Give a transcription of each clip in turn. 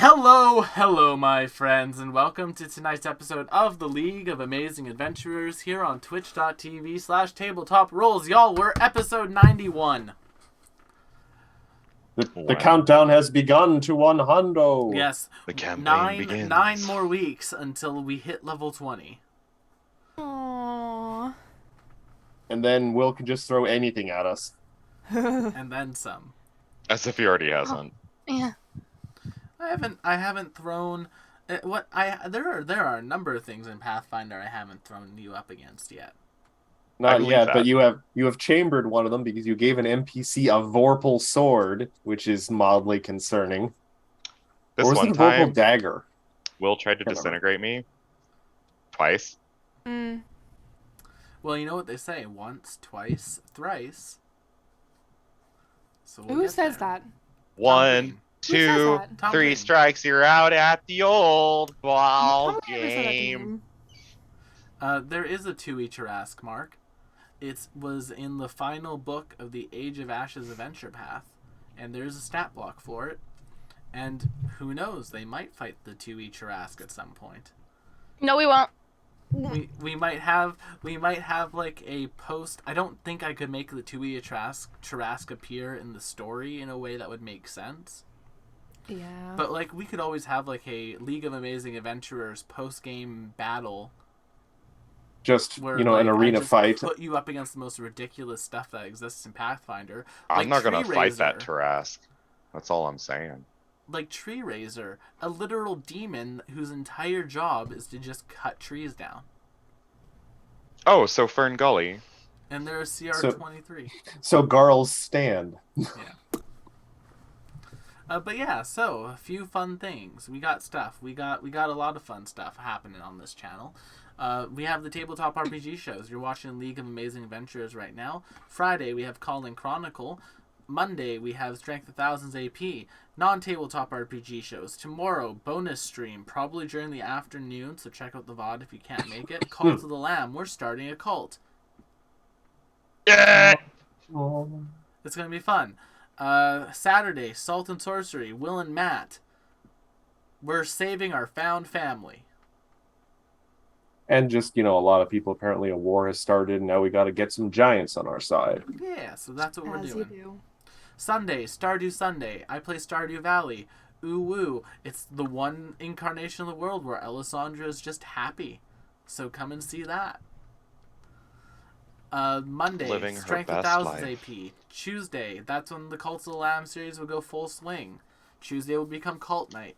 Hello, my friends, and welcome to tonight's episode of the League of Amazing Adventurers here on twitch.tv/tabletop rolls. Y'all, we're episode 91. The countdown has begun to 100. Yes, the campaign begins. 9 more weeks until we hit level 20. Aww. And then Will can just throw anything at us. And then some. As if he already hasn't. Yeah. I haven't thrown there are a number of things in Pathfinder I haven't thrown you up against yet. Not believe yet, that. but you have chambered one of them because you gave an NPC a Vorpal sword, which is mildly concerning. This or was one it a Vorpal time, dagger? Will tried to Can't disintegrate me. Twice. Well, you know what they say: once, twice, thrice. So we'll Who get says there. that? One, Who says two, that? Tom three Green. strikes, you're out at the old ball How many ever said that to game. me? There is a two each ask, Mark. It was in the final book of the Age of Ashes Adventure Path, and there's a stat block for it. And who knows, they might fight the two each ask at some point. No, we won't. We might have like a post. I don't think I could make the Tui Charask appear in the story in a way that would make sense. Yeah. But like we could always have like a League of Amazing Adventurers post game battle Just, where an like, I arena just fight. put you up against the most ridiculous stuff that exists in Pathfinder. I'm Like not gonna Tree fight that Raiser. Tarask. That's all I'm saying. Like Tree Raiser, a literal demon whose entire job is to just cut trees down. Oh, so Fern Gully. And they're a CR23. So Garl's stand. But yeah, so a few fun things. We got stuff. We got a lot of fun stuff happening on this channel. We have the tabletop RPG shows. You're watching League of Amazing Adventurers right now. Friday we have Calling Chronicle. Monday we have Strength of Thousands AP. Non-tabletop RPG shows. Tomorrow bonus stream, probably during the afternoon. So check out the VOD if you can't make it. Cult of the Lamb. We're starting a cult. Yeah. It's gonna be fun. Saturday, Salt and Sorcery, Will and Matt. We're saving our found family. And just, a lot of people, apparently a war has started, and now we got to get some giants on our side. Yeah, so that's what we're As doing. you do. Sunday, Stardew Sunday. I play Stardew Valley. Ooh woo. It's the one incarnation of the world where Elisandra is just happy. So come and see that. Monday, Living her Strength of best Thousands life. AP. Tuesday, that's when the Cults of the Lamb series will go full swing. Tuesday will become Cult Night.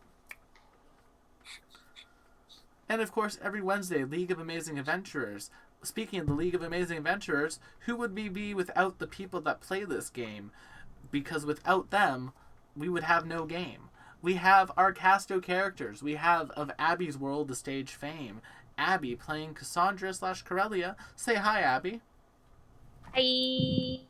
And of course, every Wednesday, League of Amazing Adventurers. Speaking of the League of Amazing Adventurers, who would we be without the people that play this game? Because without them, we would have no game. We have our Casto characters. We have of Abby's World the stage fame. Abby playing Cassandra / Corellia. Say hi, Abby. Hi.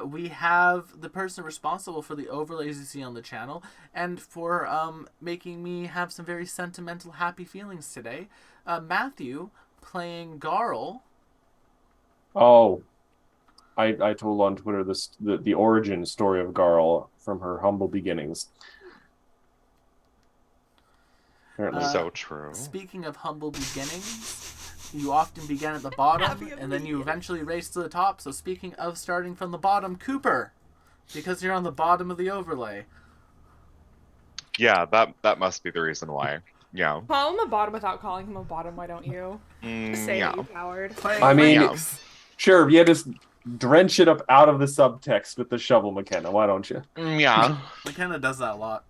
We have the person responsible for the overlays you see on the channel and for making me have some very sentimental, happy feelings today. Matthew playing Garl. Oh, I told on Twitter the origin story of Garl from her humble beginnings. Apparently. So true. Speaking of humble beginnings, you often begin at the bottom Happy and then you beginning. eventually race to the top. So speaking of starting from the bottom, Cooper, because you're on the bottom of the overlay. Yeah, that must be the reason why. Yeah. Call him a bottom without calling him a bottom, why don't you? Say Yeah. it, you coward. Playing I mean, Lynx. Sure, yeah, just drench it up out of the subtext with the shovel, McKenna. Why don't you? Yeah. McKenna does that a lot.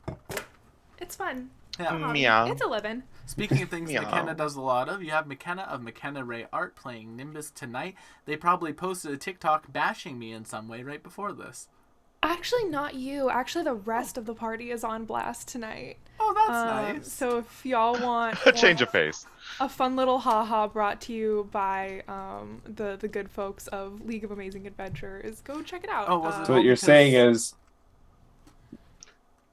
It's fun. Yeah. Yeah. It's a living. Speaking of things Yeah. McKenna does a lot of, you have McKenna of McKenna Ray Art playing Nimbus tonight. They probably posted a TikTok bashing me in some way right before this. Actually, not you. Actually, the rest of the party is on blast tonight. Oh, that's nice. So if y'all want A change of pace. a fun little haha brought to you by the good folks of League of Amazing Adventures, go check it out. Oh, was it So what you're because- saying is,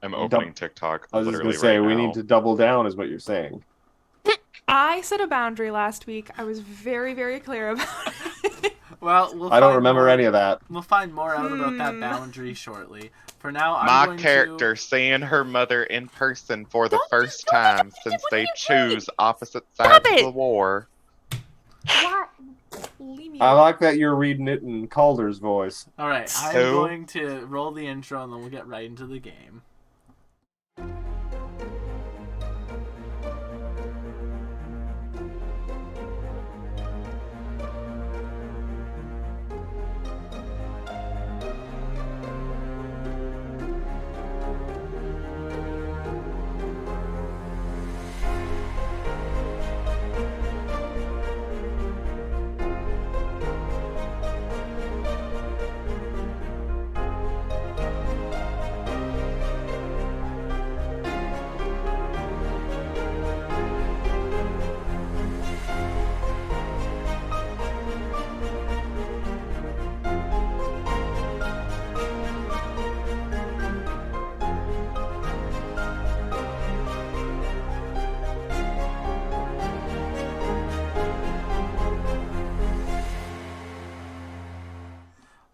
I'm opening TikTok I was just literally gonna say, right we now. need to double down, is what you're saying. I set a boundary last week. I was very, very clear about it. Well, we'll I don't find remember more- any of that. We'll find more out about that boundary shortly. For now, I'm My going character seeing her mother in person for the Don't- first don't- time don't- since what are they you doing? choose opposite sides of it! the war. What? Leave me I alone. like that you're reading it in Calder's voice. to. All right, I'm So- going to roll the intro, and then we'll get right into the game.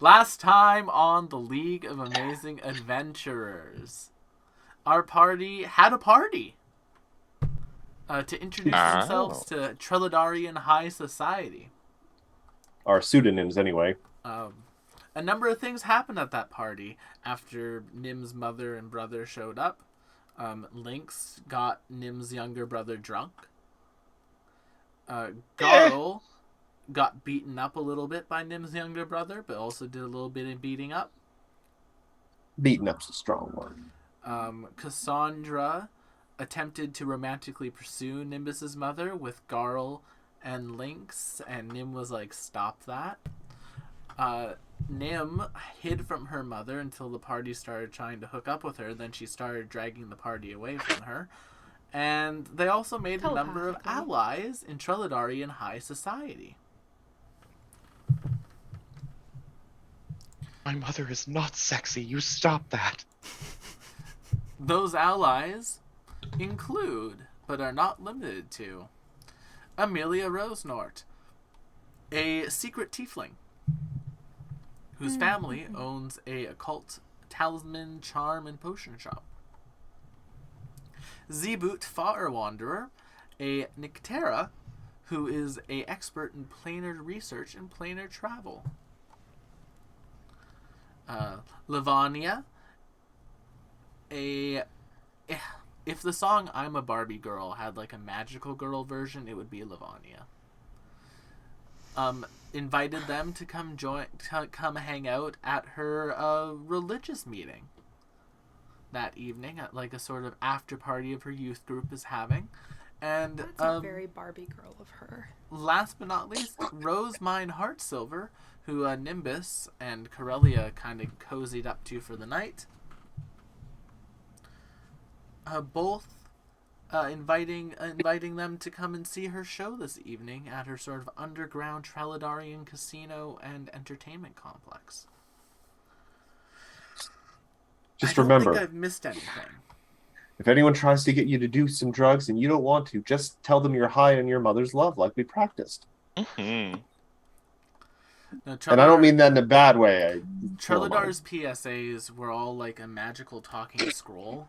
Last time on the League of Amazing Adventurers, our party had a party to introduce Oh. themselves to Trilidarian High Society. Our pseudonyms, anyway. A number of things happened at that party after Nim's mother and brother showed up. Lynx got Nim's younger brother drunk. Garl got beaten up a little bit by Nim's younger brother, but also did a little bit of beating up. Beaten up's a strong word. Cassandra attempted to romantically pursue Nimbus's mother with Garl and Lynx, and Nim was like, stop that. Nim hid from her mother until the party started trying to hook up with her. Then she started dragging the party away from her. And they also made a number of Telepathically. allies in Trilidarian High Society. My mother is not sexy. You stop that. Those allies include, but are not limited to, Amelia Rosenort, a secret tiefling whose family owns a occult talisman, charm, and potion shop. Zeboot Far Wanderer, a Nyctera who is a expert in planar research and planar travel. Lavania, if the song I'm a Barbie Girl had like a magical girl version, it would be Lavania. Invited them to come hang out at her religious meeting that evening, at like a sort of after party of her youth group is having. And That's a very Barbie girl of her. last but not least, Rose Mine Heartsilver, who Nimbus and Corellia kind of cozied up to for the night. Both inviting them to come and see her show this evening at her sort of underground Trilidarian casino and entertainment complex. Just I don't remember, think I've missed anything. if anyone tries to get you to do some drugs and you don't want to, just tell them you're high on your mother's love, like we practiced. Mm-hmm. No, And I don't mean that in a bad way. Trilidar's PSAs were all like a magical talking scroll.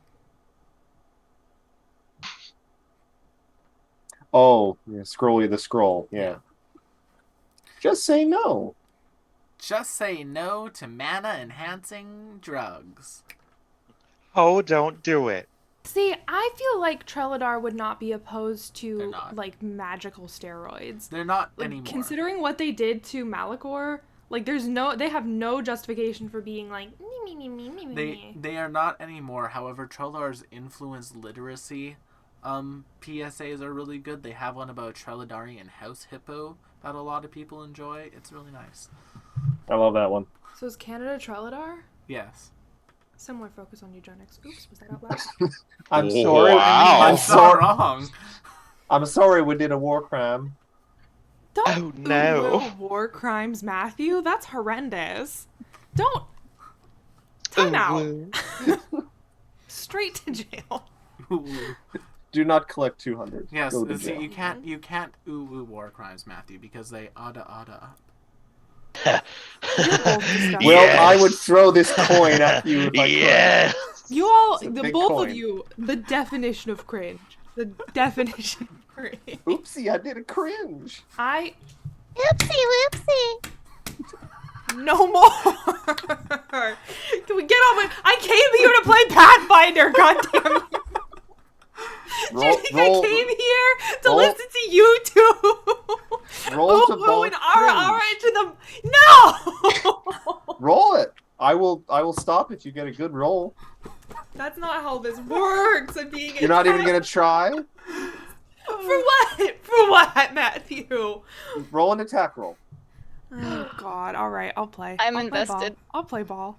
Oh, yeah, Scrolly the Scroll. Yeah. Just say no. Just say no to mana-enhancing drugs. Oh, don't do it. See, I feel like Trelidar would not be opposed They're to not. like magical steroids. They're not Like, anymore. considering what they did to Malachor, like they have no justification for being like They are not anymore. However, Trellidar's influence literacy PSAs are really good. They have one about Trelidarian House Hippo that a lot of people enjoy. It's really nice. I love that one. So is Canada Trelidar? Yes. Similar focus on eugenics. Oops, was that out loud? I'm Wow. sorry. Wow. I'm It's not sorry. wrong. I'm sorry we did a war crime. Don't Oh, no. ooh, war crimes, Matthew. That's horrendous. Don't. Time out. Straight to jail. Ooh. Do not collect 200. Yes. Go to See, jail. you can't war crimes, Matthew, because they oughta up. You're both disgusting. Well, Yes. I would throw this coin at you if I could. Yeah. You all, It's a the big both coin. of you, the definition of cringe. The definition of cringe. Oopsie, I did a cringe. Oopsie. No more. Can we get on with? I came here to play Pathfinder. Goddamn. Do you think I came here to roll- listen to you two? Roll to Ooh, both and ara cringe. into the no. Roll it. I will stop if you get a good roll. That's not how this works. I'm being. You're not even attacked. gonna try. For what? For what, Matthew? Roll an attack roll. Oh God! All right, I'll play. I'm I'll play invested. ball. I'll play ball.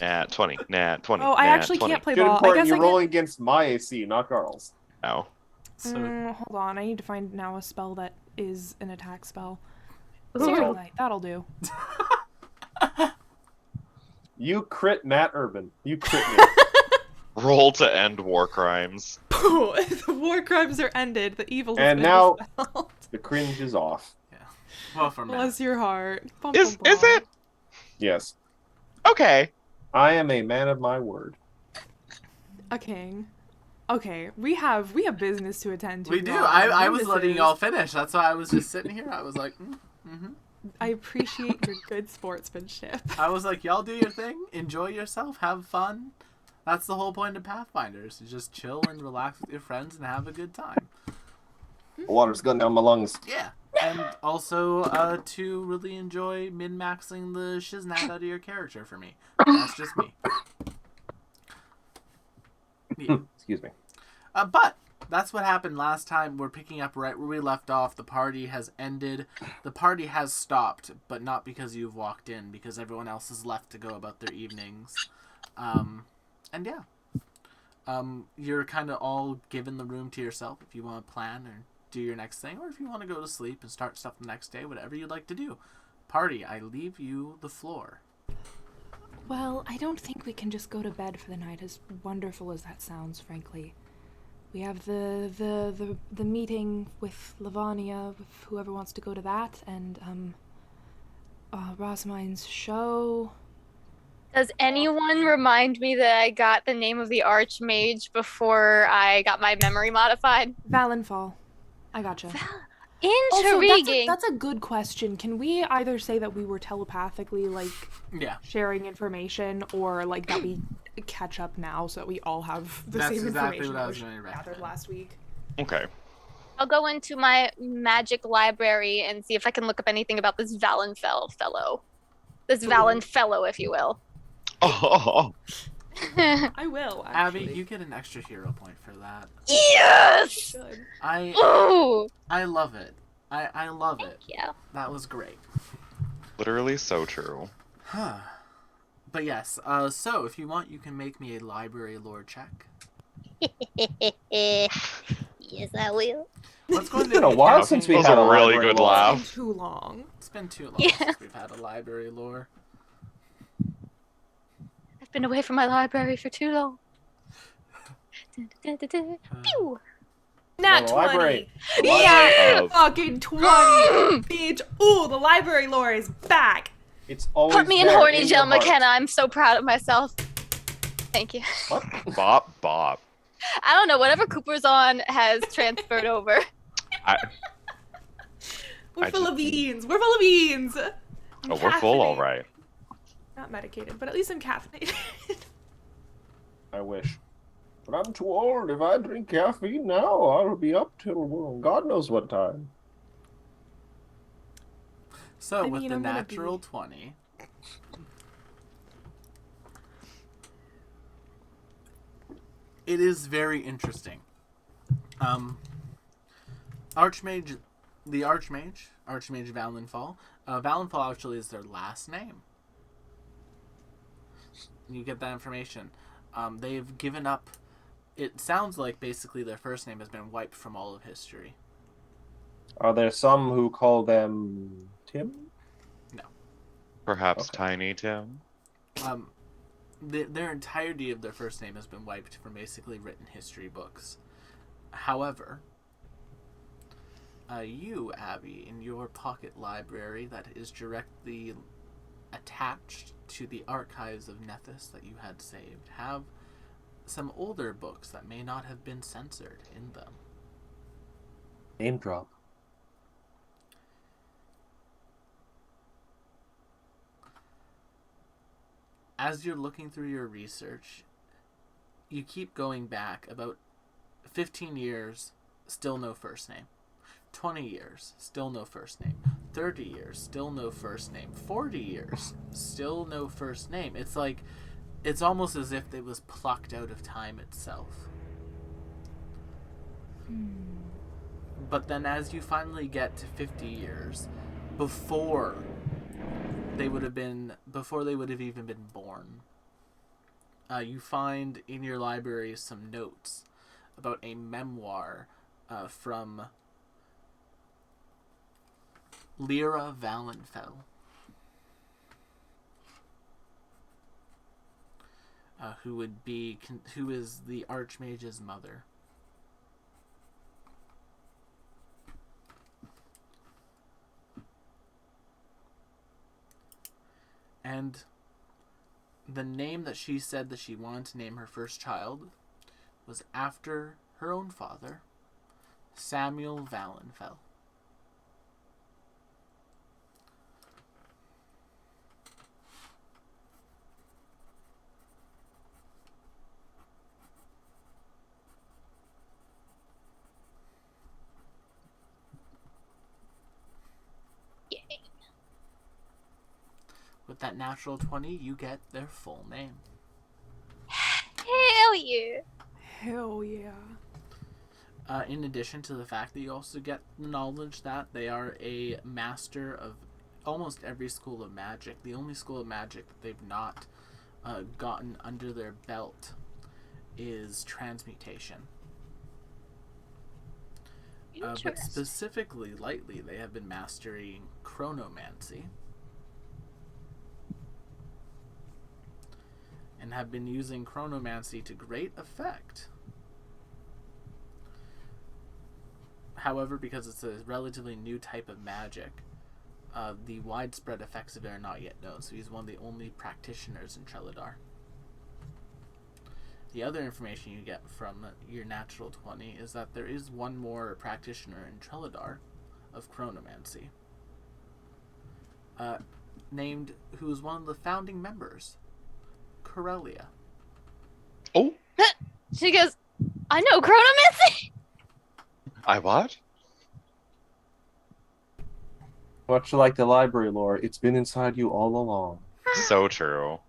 Nat 20. Nat 20. Oh, I nat actually 20. can't play Good ball. I important. guess You're I can. rolling against my AC, not Garl's. No. So Hold on, I need to find now a spell that is an attack spell. Ooh. Searing Light, that'll do. You crit Matt Urban. You crit me. Roll to end war crimes. The war crimes are ended. The evil has And been now- dispelled. The cringe is off. well for Matt. Bless your heart. Bum, Is bum, is bum. it? Yes. Okay. I am a man of my word. A king? Okay, we have business to attend to. We do. y'all. I was This letting is- y'all finish. That's why I was just sitting here. I was like, mm-hmm. I appreciate your good sportsmanship. I was like, y'all do your thing, enjoy yourself, have fun. That's the whole point of Pathfinders. You just chill and relax with your friends and have a good time. The water's going down my lungs. Yeah. And also to really enjoy min-maxing the shiznat out of your character for me. That's just me. Yeah. Excuse me. But that's what happened last time. We're picking up right where we left off. The party has ended. The party has stopped, but not because you've walked in, because everyone else has left to go about their evenings. And yeah. You're kind of all given the room to yourself if you want to plan or do your next thing, or if you want to go to sleep and start stuff the next day, whatever you'd like to do. Party, I leave you the floor. Well, I don't think we can just go to bed for the night, as wonderful as that sounds, frankly. We have the meeting with Lavania, with whoever wants to go to that, and Rosmine's show. Does anyone remind me that I got the name of the Archmage before I got my memory modified? Valenfall. I gotcha. Intriguing. That's a good question. Can we either say that we were telepathically, like, Yeah. sharing information, or, like, that we catch up now so that we all have the That's same exactly information what I that was was going to gathered recommend. last week? Okay. I'll go into my magic library and see if I can look up anything about this Valenfell fellow. This Valenfellow, if you will. Oh. I will, Abby, actually. you get an extra hero point for that. Yes! Good. Ooh! I love it. I love it. Yeah. That was great. Literally so true. Huh. But yes, so if you want, you can make me a library lore check. Yes, I will. What's going It's been a be while happening- since we That was had a a really library good lore. laugh. It's been too long. It's been too long Yeah. since we've had a library lore. I've been away from my library for too long. Pew! Nat The 20. library. The Yeah, library, Of- fucking 20, bitch. Ooh, the library lore is back. It's always Put me in there horny your gel heart. McKenna. I'm so proud of myself. Thank you. What? Bop. I don't know. Whatever Cooper's on has transferred over. We're I full just- of beans. We're full of beans. I'm Oh, we're full, all caffeinated. right. Not medicated, but at least I'm caffeinated. I wish. But I'm too old. If I drink caffeine now, I'll be up till God knows what time. So I with mean, the I'm gonna natural be- 20, it is very interesting. Archmage Valenfall. Valenfall actually is their last name. You get that information. They've given up. It sounds like basically their first name has been wiped from all of history. Are there some who call them Tim? Perhaps Okay. Tiny Tim. Their entirety of their first name has been wiped from basically written history books. However, you, Abby, in your pocket library that is directly attached to the archives of Nethys that you had saved have some older books that may not have been censored in them. Name drop. As you're looking through your research, you keep going back about 15 years, still no first name. 20 years, still no first name. 30 years, still no first name. 40 years, still no first name. It's almost as if it was plucked out of time itself. But then as you finally get to 50 years, before they would have even been born, you find in your library some notes about a memoir from Lyra Valenfell, who is the Archmage's mother. And the name that she said that she wanted to name her first child was after her own father, Samuel Valenfell. Yay. With that natural 20, you get their full name. Hell yeah. Hell yeah. In addition to the fact that you also get the knowledge that they are a master of almost every school of magic. The only school of magic that they've not gotten under their belt is transmutation. But Interesting. specifically, lightly, they have been mastering chronomancy. And have been using chronomancy to great effect. However, because it's a relatively new type of magic, the widespread effects of it are not yet known, so he's one of the only practitioners in Treladar. The other information you get from your natural 20 is that there is one more practitioner in Treladar of chronomancy, named, who is one of the founding members, Corellia. Oh, She goes, I know chronomancy. I what? Much like the library lore, it's been inside you all along. So true.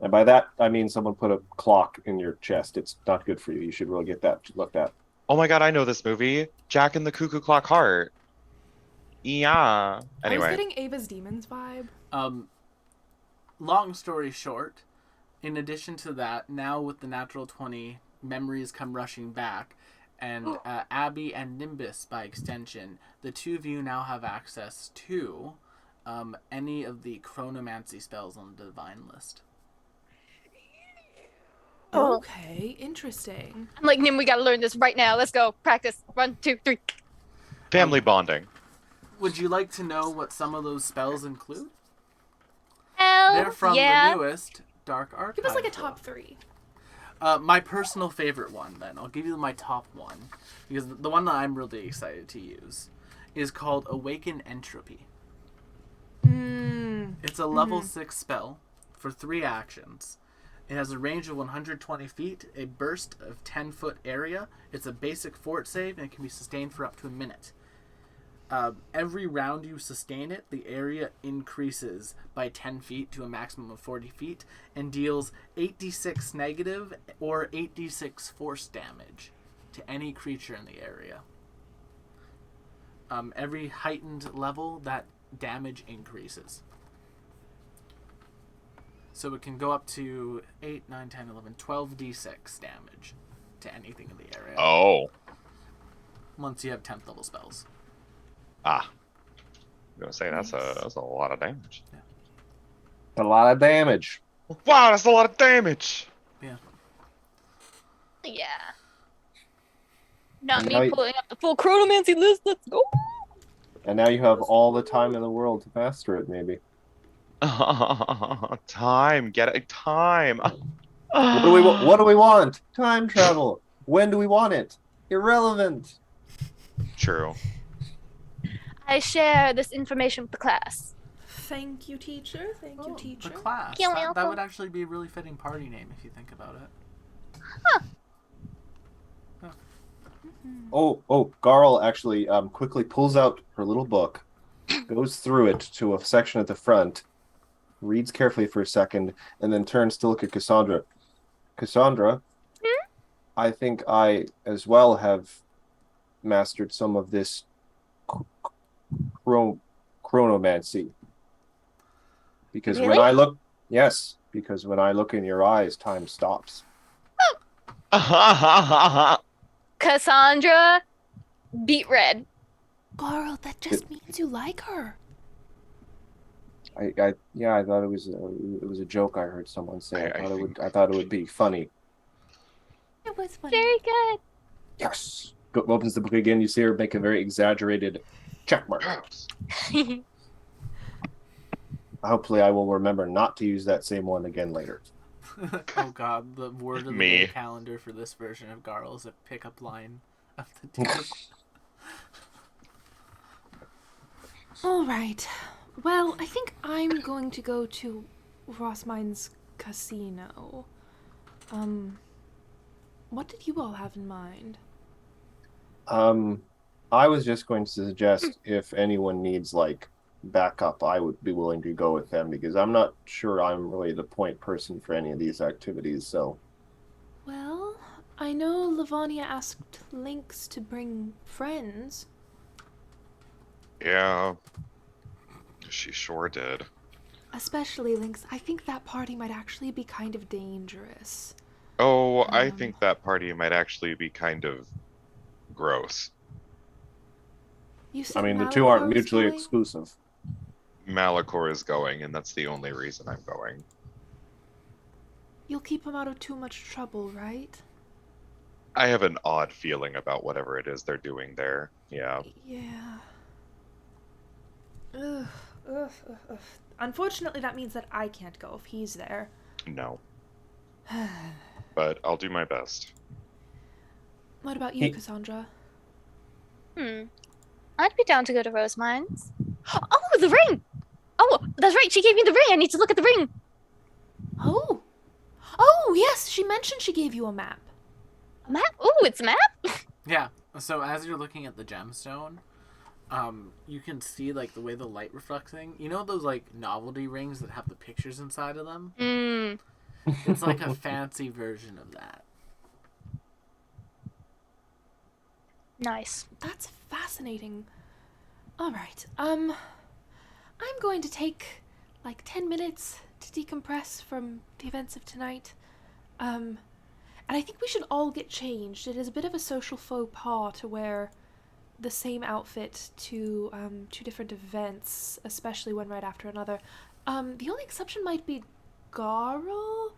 And by that, I mean someone put a clock in your chest. It's not good for you. You should really get that looked at. Oh my god, I know this movie. Jack and the Cuckoo Clock Heart. Yeah. I was Anyway. getting Ava's Demons vibe. Long story short, in addition to that, now with the natural 20, memories come rushing back, and Abby and Nimbus, by extension, the two of you now have access to any of the chronomancy spells on the divine list. Oh. Okay, interesting. I'm like, Nim, we gotta learn this right now. Let's go. Practice. 1, 2, 3. Family bonding. Would you like to know what some of those spells include? Hell They're from yeah. the newest Dark Archive. Give us like a book. top 3. My personal favorite one, then. I'll give you my top one. Because the one that I'm really excited to use is called Awaken Entropy. It's a level 6 spell for 3 actions. It has a range of 120 feet, a burst of 10-foot area. It's a basic fort save, and it can be sustained for up to a minute. Every round you sustain it, the area increases by 10 feet to a maximum of 40 feet and deals 8d6 negative or 8d6 force damage to any creature in the area. Every heightened level, that damage increases. So it can go up to 8, 9, 10, 11, 12d6 damage to anything in the area. Oh. Once you have 10th level spells. Ah. I'm gonna say that's a lot of damage. A lot of damage. Wow, that's a lot of damage. Yeah. Yeah. Not And me now you- pulling up the full chronomancy list. Let's go. And now you have all the time in the world to master it, maybe. Time, get it, time. What do we want? Time travel. When do we want it? Irrelevant. True. I share this information with the class. Thank you, teacher. Thank you, Oh, teacher. the class. You're That welcome. would actually be a really fitting party name if you think about it. Oh, Garl actually quickly pulls out her little book, goes through it to a section at the front, reads carefully for a second, and then turns to look at Cassandra. Cassandra, I think I as well have mastered some of this chronomancy. Because when Really? I look, yes, because when I look in your eyes, time stops. Cassandra, beat red. Carl, that just means you like her. I thought it was a joke I heard someone say. I thought it would be funny. It was funny. Very good. Yes. Opens the book again. You see her make a very exaggerated check mark. Hopefully, I will remember not to use that same one again later. Oh god, the word of the Me. day calendar for this version of Garl is a pickup line of the day. All right. Well, I think I'm going to go to Rossmine's casino. What did you all have in mind? I was just going to suggest if anyone needs like backup, I would be willing to go with them because I'm not sure I'm really the point person for any of these activities. So, Well, I know Livonia asked Lynx to bring friends. Yeah. She sure did. Especially Lynx. I think that party might actually be kind of dangerous. Oh, I Um. think that party might actually be kind of gross. You I said mean, the two aren't Malachor is mutually going? exclusive. Malachor is going, and that's the only reason I'm going. You'll keep him out of too much trouble, right? I have an odd feeling about whatever it is they're doing there. Yeah. Yeah. Ugh. Unfortunately, that means that I can't go if he's there. No. But I'll do my best. What about you, Hey. Cassandra? I'd be down to go to Rosemine's. Oh, the ring! Oh, that's right. She gave me the ring. I need to look at the ring. Oh! Oh, yes, she mentioned she gave you a map. A map? Oh, it's a map? Yeah. So as you're looking at the gemstone, you can see like the way the light reflecting. You know those like novelty rings that have the pictures inside of them? It's like a fancy version of that. Nice. That's fascinating. All right. I'm going to take like 10 minutes to decompress from the events of tonight. And I think we should all get changed. It is a bit of a social faux pas to wear the same outfit to two different events, especially one right after another. The only exception might be Garl.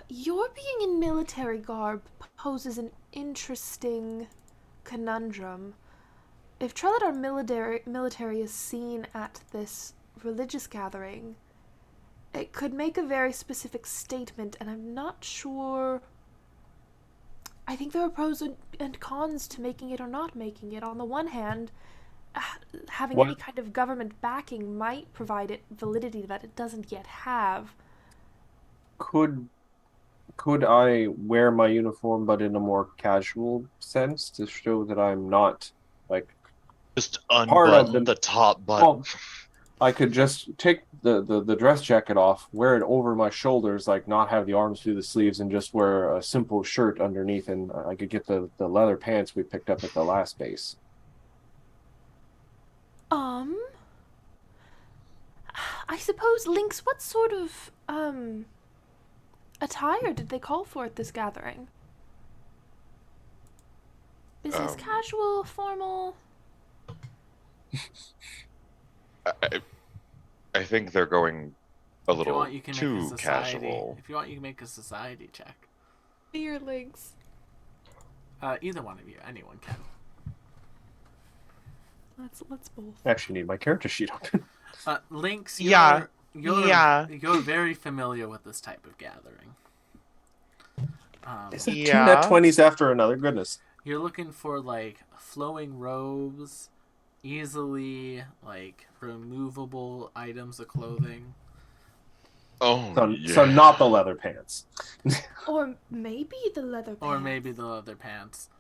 Your being in military garb poses an interesting conundrum. If Treladar military is seen at this religious gathering, it could make a very specific statement, and I'm not sure. I think there are pros and cons to making it or not making it. On the one hand, having What- any kind of government backing might provide it validity that it doesn't yet have. Could I wear my uniform but in a more casual sense to show that I'm not like Just Part of unbutton the- the top button. well, I could just take the dress jacket off, wear it over my shoulders, like not have the arms through the sleeves, and just wear a simple shirt underneath, and I could get the leather pants we picked up at the last base. I suppose, Lynx, what sort of, attire did they call for at this gathering? Business casual, formal? I think they're going a If you little want, you can make a too society. casual. If you want, you can make a society check. Your Lynx. Either one of you, anyone can. Let's both. I actually need my character sheet open. Lynx, Yeah. you're very familiar with this type of gathering. Is it two Yeah. net 20s after another? Goodness. You're looking for like flowing robes, easily like removable items of clothing. Oh, So not the leather pants. Or maybe the leather pants. Or maybe the leather pants.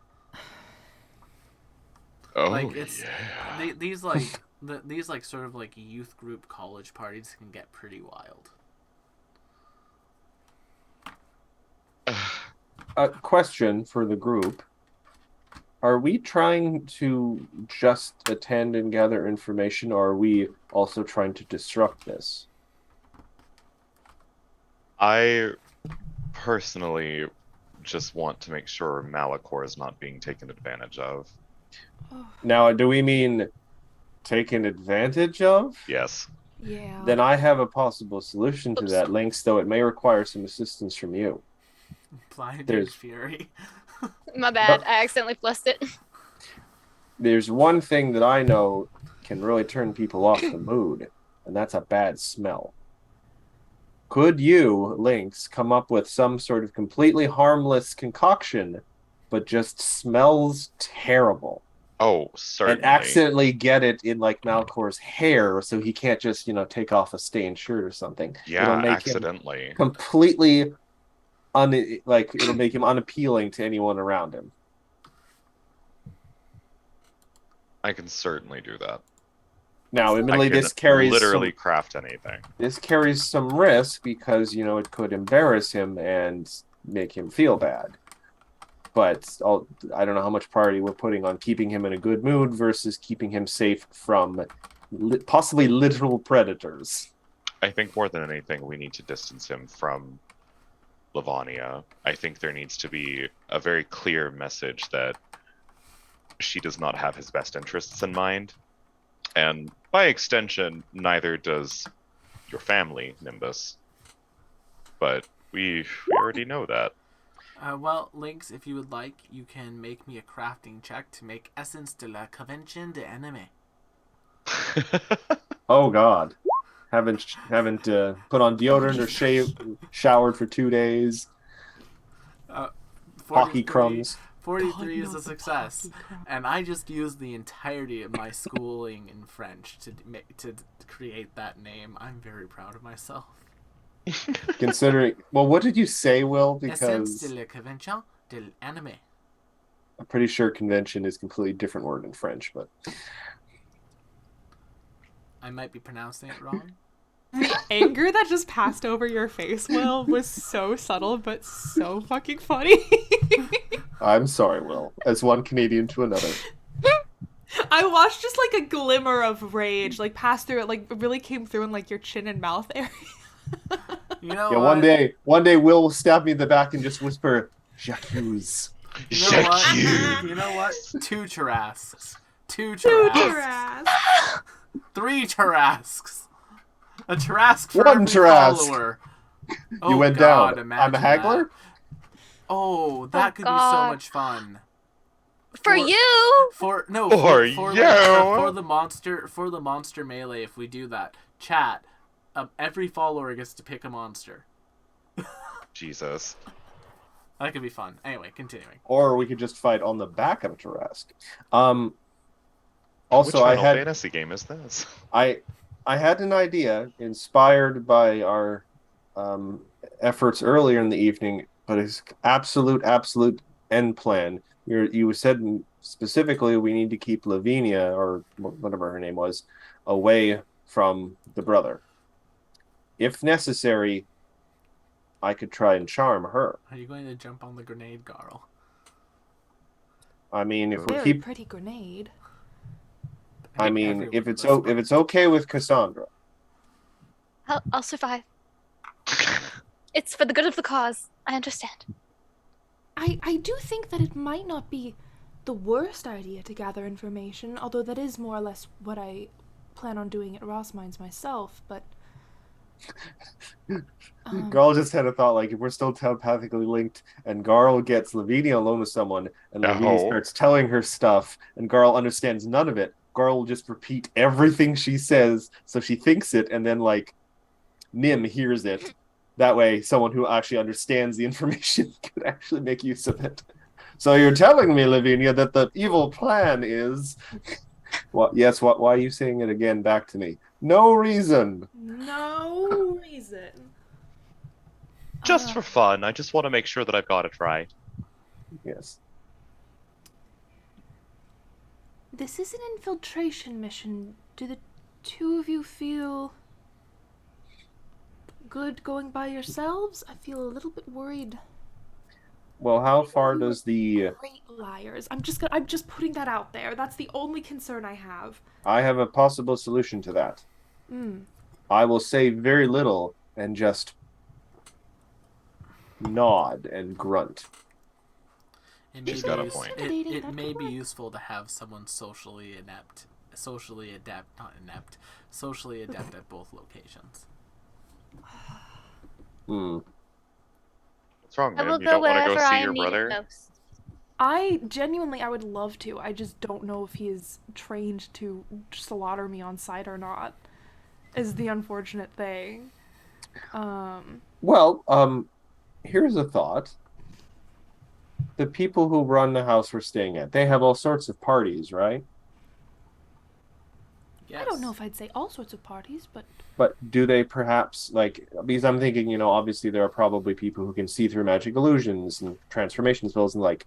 Oh, Like it's yeah. these like these like sort of like youth group college parties can get pretty wild. A question for the group. Are we trying to just attend and gather information, or are we also trying to disrupt this? I personally just want to make sure Malachor is not being taken advantage of. Now, do we mean taken advantage of? Yes. Yeah. Then I have a possible solution to Oops. that, Lynx, though it may require some assistance from you. Blinding There's- fury. My bad. I accidentally blessed it. There's one thing that I know can really turn people off the mood, and that's a bad smell. Could you, Lynx, come up with some sort of completely harmless concoction, but just smells terrible? Oh, certainly. And accidentally get it in like Malcor's hair, so he can't just take off a stained shirt or something. Yeah, It'll make him accidentally. completely it'll make him unappealing to anyone around him. I can certainly do that. Now, admittedly, I can this carries literally craft anything. this carries some risk because it could embarrass him and make him feel bad. But I don't know how much priority we're putting on keeping him in a good mood versus keeping him safe from possibly literal predators. I think more than anything, we need to distance him from Livonia. I think there needs to be a very clear message that she does not have his best interests in mind. And by extension, neither does your family, Nimbus. But we already know that. Well, Lynx, if you would like, you can make me a crafting check to make Essence de la Convention de Anime. Oh God, haven't put on deodorant or showered for 2 days. Hockey crumbs. 43 is not a the success, pocky crumb. and I just used the entirety of my schooling in French to create that name. I'm very proud of myself. Considering, well, what did you say, Will? Essence Because de la Convention de l'Anime. I'm pretty sure convention is a completely different word in French, but I might be pronouncing it wrong. The anger that just passed over your face, Will, was so subtle but so fucking funny. I'm sorry, Will. As one Canadian to another. I watched just like a glimmer of rage like pass through it, like it really came through in like your chin and mouth area. You know Yeah, what? one day Will will stab me in the back and just whisper, "J'accuse." You know what? Jacques. You know what? 2 Tarrasques. 2 Dude, your Tarrasques. ass. 3 Tarrasques. A Tarrasque for One every Tarrasque. follower. You Oh, went God, down. I'm a imagine haggler? that. Oh, that could be so God. much fun. For you. For no, For for you. for the monster melee. If we do that, chat. Every follower gets to pick a monster. Jesus. That could be fun. Anyway, continuing. Or we could just fight on the back of a Tarrasque. Which Also, Final Fantasy game is this? I had an idea inspired by our efforts earlier in the evening, but it's absolute end plan. You said specifically we need to keep Lavinia, or whatever her name was, away from the brother. If necessary, I could try and charm her. Are you going to jump on the grenade, Garl? I mean, if we Very keep, pretty grenade. I I think mean, everyone if it's was if it's okay with Cassandra, I'll survive. It's for the good of the cause. I understand. I do think that it might not be the worst idea to gather information, although that is more or less what I plan on doing at Ross Mines myself, but Garl just had a thought, like, if we're still telepathically linked and Garl gets Lavinia alone with someone and Lavinia No. starts telling her stuff and Garl understands none of it, Garl will just repeat everything she says, so she thinks it, and then like Nim hears it. That way, someone who actually understands the information could actually make use of it. So you're telling me, Lavinia, that the evil plan is... Well, yes, why are you saying it again back to me? No reason. No reason. Just for fun. I just want to make sure that I've got it right. Yes. This is an infiltration mission. Do the two of you feel good going by yourselves? I feel a little bit worried. Well, how far does the... Great liars. I'm just putting that out there. That's the only concern I have. I have a possible solution to that. I will say very little and just nod and grunt. It may, She's be, got a use- point. it may be useful to have someone socially adept at both locations. What's wrong, I will man? You go don't want to wherever go I see your am needed brother? most. I would love to. I just don't know if he is trained to slaughter me on sight or not. Is the unfortunate thing. Well, here's a thought. The people who run the house we're staying at, they have all sorts of parties, right? Yes. I don't know if I'd say all sorts of parties, but But do they perhaps, like, because I'm thinking, obviously there are probably people who can see through magic illusions and transformation spells, and like,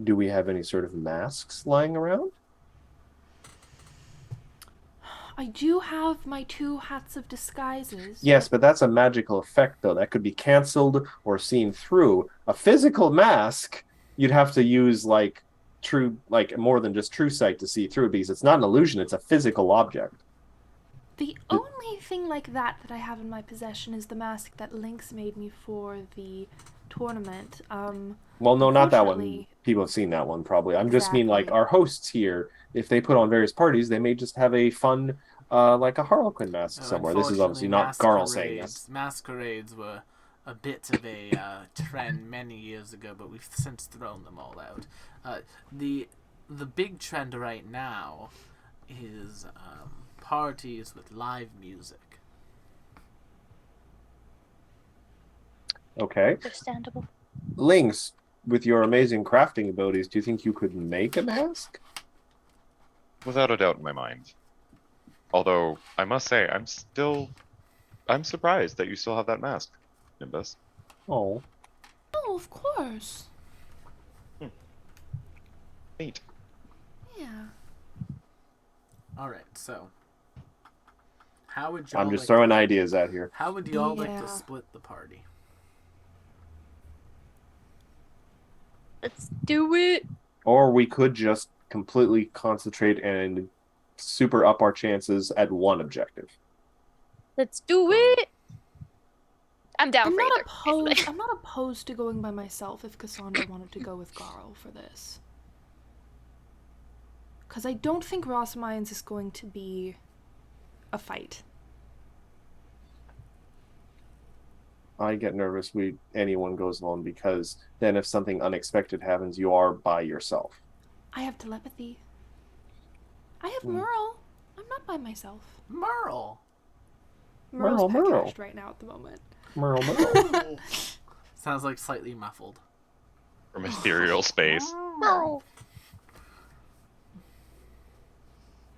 do we have any sort of masks lying around? I do have my 2 hats of disguises. Yes, but that's a magical effect, though. That could be canceled or seen through. A physical mask, you'd have to use, like, more than just true sight to see through, because it's not an illusion, it's a physical object. The only thing like that I have in my possession is the mask that Lynx made me for the tournament. Well, no, not that one. Unfortunately- People have seen that one, probably. I'm just mean, like, Exactly. our hosts here, if they put on various parties, they may just have a fun, like a Harlequin mask somewhere. This is obviously not Garl saying this. Masquerades were a bit of a trend many years ago, but we've since thrown them all out. The big trend right now is parties with live music. Okay. Understandable. Lynx, with your amazing crafting abilities, do you think you could make a mask? Without a doubt in my mind. Although, I must say, I'm surprised that you still have that mask, Nimbus. Oh. Oh, of course. Neat. Yeah. All right, so how would y'all I'm just like throwing to, ideas out here. How would y'all like Yeah. to split the party? Let's do it. Or we could just completely concentrate and super up our chances at one objective. Let's do it. I'm down I'm for not either. opposed. I'm not opposed to going by myself if Cassandra wanted to go with Garl for this. Because I don't think Rosamines is going to be a fight. I get nervous when anyone goes alone, because then if something unexpected happens, you are by yourself. I have telepathy. I have Merle. I'm not by myself. Merle. Merle's Merle. pet-cashed right now at the moment. Merle. Sounds like slightly muffled. From ethereal space. No.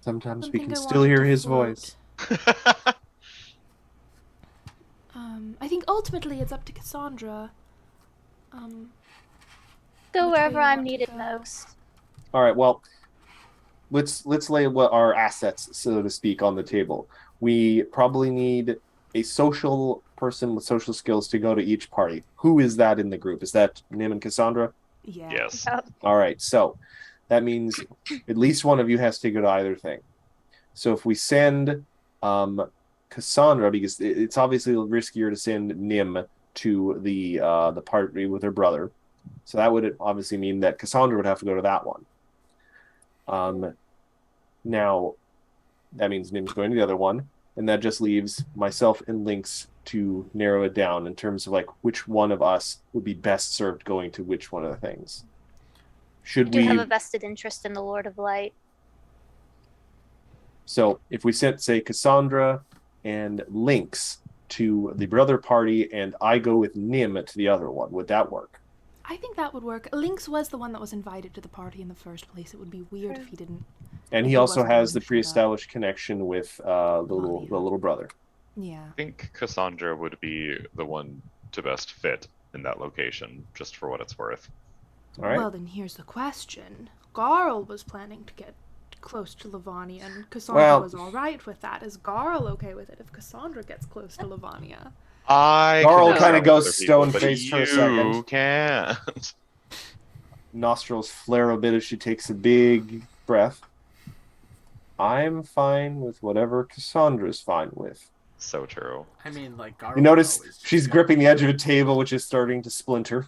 Sometimes Don't we think can I still wanted hear to his float. voice. I think ultimately it's up to Cassandra. Go Which way wherever you I'm want to needed go. most. All right, well, let's lay what our assets, so to speak, on the table. We probably need a social person with social skills to go to each party. Who is that in the group? Is that Nim and Cassandra? Yeah. Yes. All right, so that means at least one of you has to go to either thing. So if we send Cassandra, because it's obviously riskier to send Nim to the party with her brother, so that would obviously mean that Cassandra would have to go to that one. Now, that means Nim's going to the other one, and that just leaves myself and Lynx to narrow it down in terms of like which one of us would be best served going to which one of the things. I Should do we? have a vested interest in the Lord of Light. So if we sent, say, Cassandra and Lynx to the brother party, and I go with Nim to the other one, would that work? I think that would work. Lynx was the one that was invited to the party in the first place. It would be weird if he didn't. And If he he also wasn't the has one the who showed up. pre-established connection with the little brother. Yeah. I think Cassandra would be the one to best fit in that location, just for what it's worth. All right. Well, then here's the question. Garl was planning to get close to Lavania, and Cassandra Well- was all right with that. Is Garl okay with it if Cassandra gets close to Lavania? I Carl can kinda interact goes with other people, but stone-faced for a you second. can't. Nostrils flare a bit as she takes a big breath. I'm fine with whatever Cassandra's fine with. So true. I mean, like Garl. You notice could always just she's go- gripping the edge of a table, which is starting to splinter.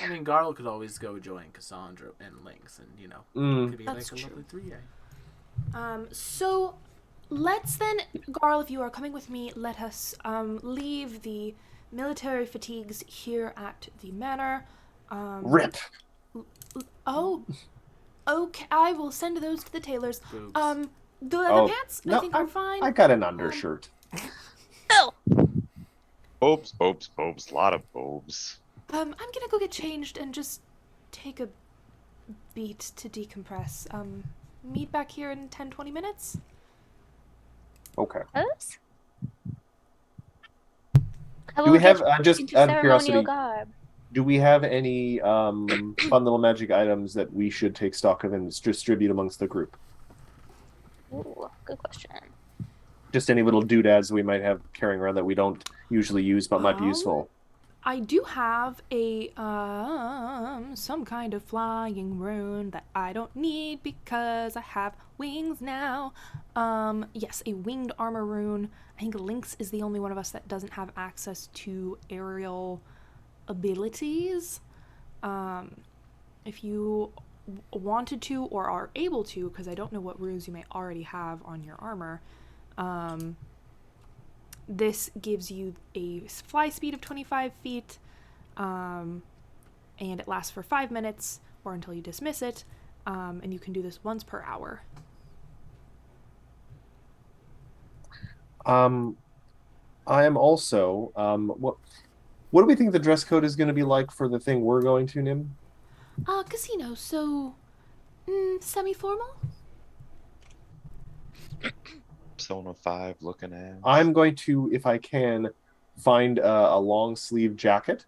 I mean, Garl could always go join Cassandra and Lynx, and it could be That's like a true. lovely 3A. So let's then, Garl, if you are coming with me, let us leave the military fatigues here at the manor. Rip. Oh, okay. I will send those to the tailors. Boobs. The leather Oh, pants, no, I think are fine. I got an undershirt. Oh, Bobes, bobes, bobes, lot of bobes. I'm gonna go get changed and just take a beat to decompress. Meet back here in 10-20 minutes. Okay. oops. Do we have just into out of ceremonial curiosity? garb? Do we have any fun little magic items that we should take stock of and distribute amongst the group? Ooh, good question. Just any little doodads we might have carrying around that we don't usually use but might be useful. I do have a some kind of flying rune that I don't need because I have wings now. Yes, a winged armor rune. I think Lynx is the only one of us that doesn't have access to aerial abilities. If you wanted to or are able to, because I don't know what runes you may already have on your armor, this gives you a fly speed of 25 feet, and it lasts for 5 minutes or until you dismiss it, and you can do this once per hour. I am also what do we think the dress code is going to be like for the thing we're going to, Nim? Casino, so semi-formal? Persona 5 looking at. I'm going to, if I can, find a long sleeve jacket.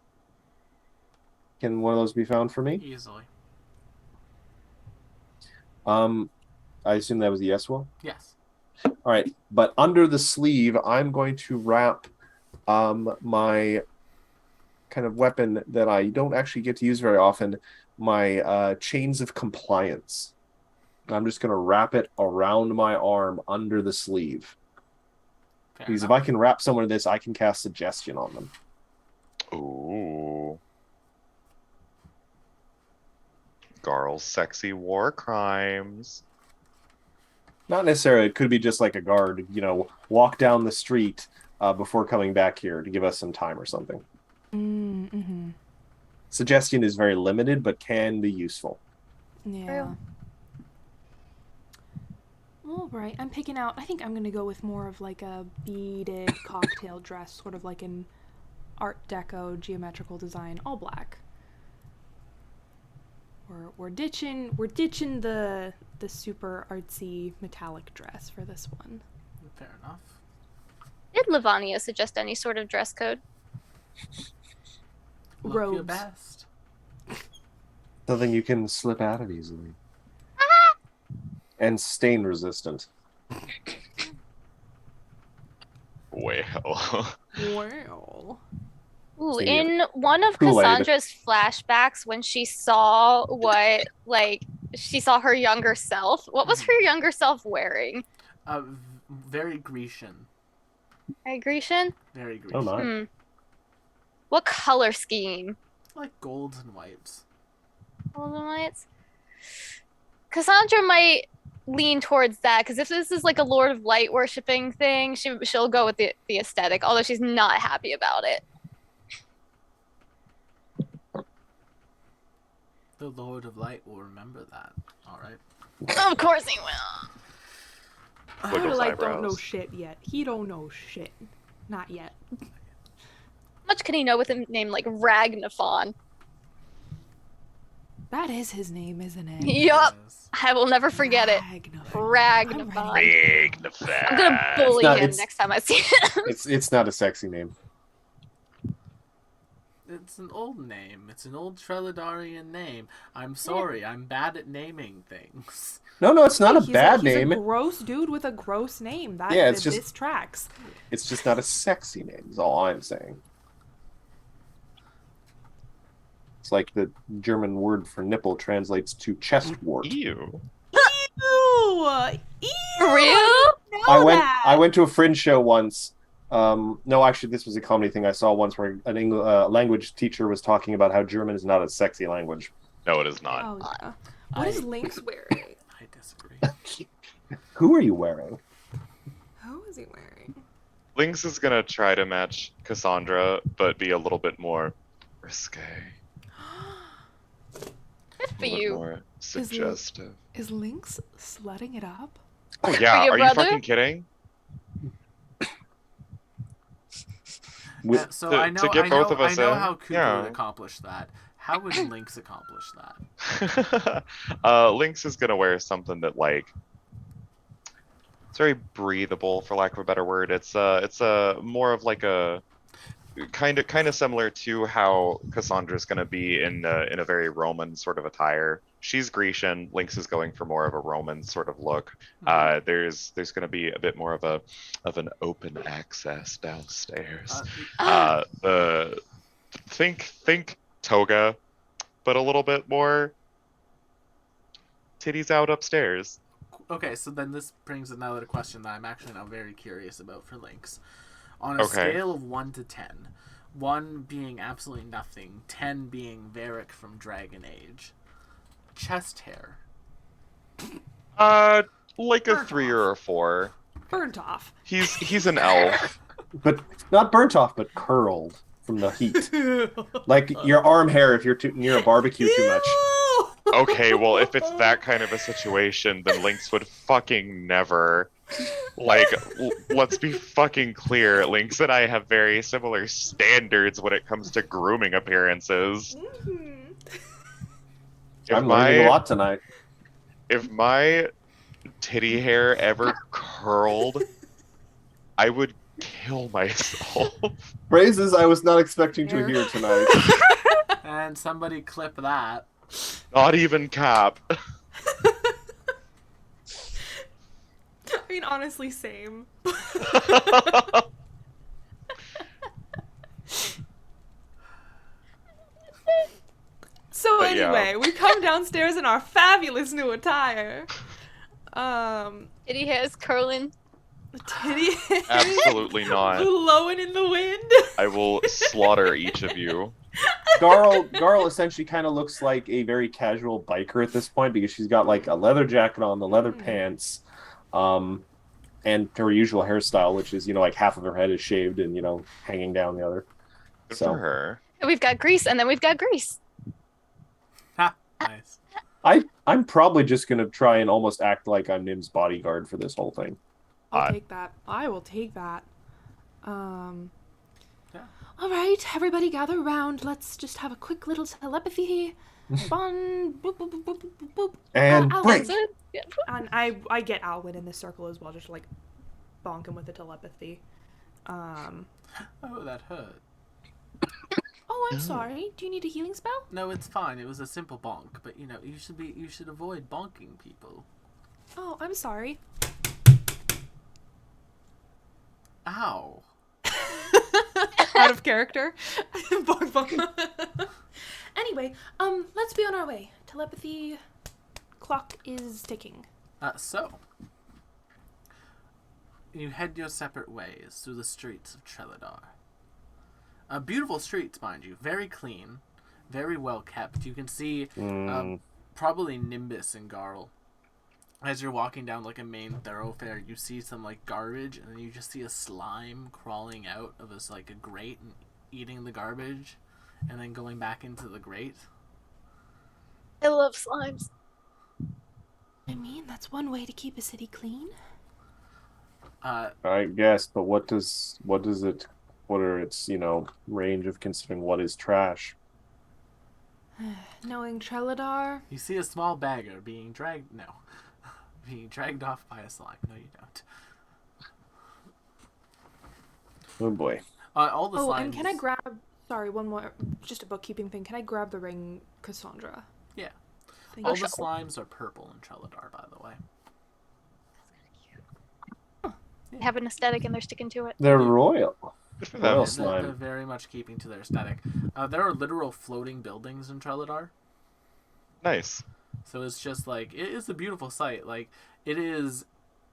Can one of those be found for me? Easily. I assume that was a yes, Will? Yes. All right, but under the sleeve, I'm going to wrap my kind of weapon that I don't actually get to use very often, my chains of compliance. I'm just going to wrap it around my arm under the sleeve. Fair Because if enough. I can wrap someone in this, I can cast suggestion on them. Ooh. Garl's sexy war crimes. Not necessarily. It could be just like a guard, walk down the street before coming back here to give us some time or something. Mm-hmm. Suggestion is very limited, but can be useful. Yeah. All right, I'm picking out. I think I'm gonna go with more of like a beaded cocktail dress, sort of like an Art Deco geometrical design, all black. We're ditching the super artsy metallic dress for this one. Fair enough. Did Lavania suggest any sort of dress code? Look your Robes. best. Something you can slip out of easily. And stain resistant. Well. Wow. Ooh, So you- in one of Kool-Aid. Cassandra's flashbacks, when she saw she saw her younger self. What was her younger self wearing? Very Grecian. Grecian? Very Grecian. Oh my. Hmm. What color scheme? Like golds and whites. Golden lights. Cassandra might lean towards that because if this is like a Lord of Light worshipping thing, she'll go with the aesthetic, although she's not happy about it. The Lord of Light will remember that. All right. Of course he will. wiggles Like don't know eyebrows. shit yet. He don't know shit. Not yet. much can he know with a name like Ragnaphon? That is his name, isn't it? Yup. Yes. I will never forget it. Ragnaphon. Ragnaphon. I'm gonna bully not- him it's- next time I see him. It's not a sexy name. It's an old name. It's an old Treladarian name. I'm sorry. I'm bad at naming things. No, it's not a He's bad he's name. a gross dude with a gross name. That Yeah, it's this just- tracks. It's just not a sexy name. Is all I'm saying. It's like the German word for nipple translates to chest wart. Ew. Ew! Ew! For real? I went to a fringe show once. No, actually, this was a comedy thing I saw once where an language teacher was talking about how German is not a sexy language. No, it is not. Oh yeah. What is Lynx wearing? I disagree. Who are you wearing? Who is he wearing? Lynx is gonna try to match Cassandra, but be a little bit more risque. Good A for little you. more suggestive. Is Lynx slutting it up? Oh yeah, your are you brother? fucking kidding? With, So to- I to know, get I know, both of us I know in, how Cooper yeah. would accomplish that. How would Lynx accomplish that? Lynx is gonna wear something that like it's very breathable, for lack of a better word. It's more of like a kind of similar to how Cassandra's gonna be in a very Roman sort of attire. She's Grecian. Lynx is going for more of a Roman sort of look. There's gonna be a bit more of an open access downstairs. The think toga, but a little bit more titties out upstairs. Okay, so then this brings another question that I'm actually now very curious about for Lynx. On a Okay. scale of 1 to 10, 1 being absolutely nothing, 10 being Varric from Dragon Age, chest hair. Like a 3 or a 4. Burnt off. He's an elf. but not burnt off, but curled from the heat. Like your arm hair if you're too near a barbecue too much. Okay, well, if it's that kind of a situation, then Lynx would fucking never. Like, let's be fucking clear. Lynx and I have very similar standards when it comes to grooming appearances. If I'm learning a my lot tonight. if my titty hair ever curled, I would kill myself. Phrases I was not expecting to hear tonight. And somebody clip that. Not even cap. I mean, honestly, same. So But yeah. anyway, we come downstairs in our fabulous new attire. Kitty hair's curling. Titty Absolutely not. blowing in the wind. I will slaughter each of you. Garl essentially kind of looks like a very casual biker at this point because she's got like a leather jacket on, the leather pants, and her usual hairstyle, which is like half of her head is shaved and hanging down the other. Good So- for her. We've got Grease, and then we've got Grease. Ha! Nice. I'm probably just gonna try and almost act like I'm Nim's bodyguard for this whole thing. I'll I- take that. I will take that. Yeah. All right, everybody gather around. Let's just have a quick little telepathy. Bond. Boop, boop, boop, boop, boop, boop. And Alwyn. break. Is it? Yeah. And I get Alwyn in this circle as well, just like bonk him with the telepathy. Oh, that hurt. Oh, I'm sorry. Do you need a healing spell? No, it's fine. It was a simple bonk, but you should avoid bonking people. Oh, I'm sorry. Ow. Out of character. Bonk, bonk. Anyway, let's be on our way. Telepathy clock is ticking. So you head your separate ways through the streets of Treladar. Beautiful streets, mind you. Very clean, very well kept. You can see probably Nimbus and Garl. As you're walking down like a main thoroughfare, you see some like garbage, and then you just see a slime crawling out of this like a grate and eating the garbage, and then going back into the grate. I love slimes. I mean, that's one way to keep a city clean. I guess, but what are its, range of considering what is trash? Knowing Treladar, You see a small bagger being dragged. No, being dragged off by a slime. No, you don't. Oh boy. All the oh, slimes. and can I grab? Sorry, one more, just a bookkeeping thing. Can I grab the ring, Cassandra? Yeah. Thank All you. the slimes are purple in Treladar, by the way. They have an aesthetic and they're sticking to it. They're royal. Good for Royal them. They're slime. very much keeping to their aesthetic. There are literal floating buildings in Treladar. Nice. So it's just like, it is a beautiful sight. Like, it is,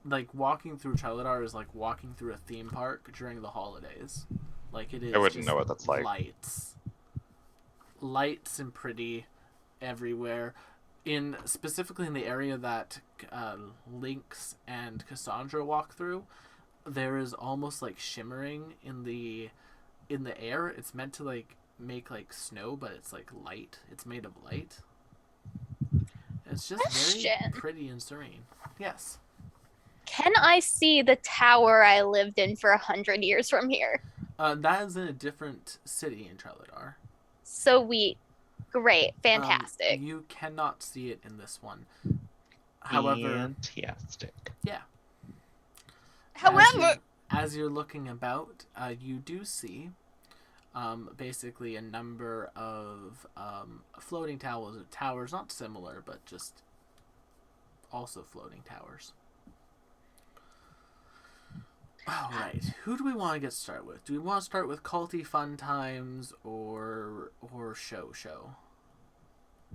like, walking through Treladar is like walking through a theme park during the holidays. Like, it is I wouldn't just know what that's like. Lights and pretty everywhere. Specifically in the area that Lynx and Cassandra walk through, there is almost like shimmering in the air. It's meant to like make like snow, but it's like light. It's made of light. It's just very Question. pretty and serene. Yes. Can I see the tower I lived in for 100 years from here? That is in a different city in Treladar. Sweet. Great. Fantastic. You cannot see it in this one. However, Fantastic. yeah. However, as you're looking about, you do see basically a number of floating towers, not similar, but just also floating towers. All right, who do we want to get started with? Do we want to start with culty fun times or show?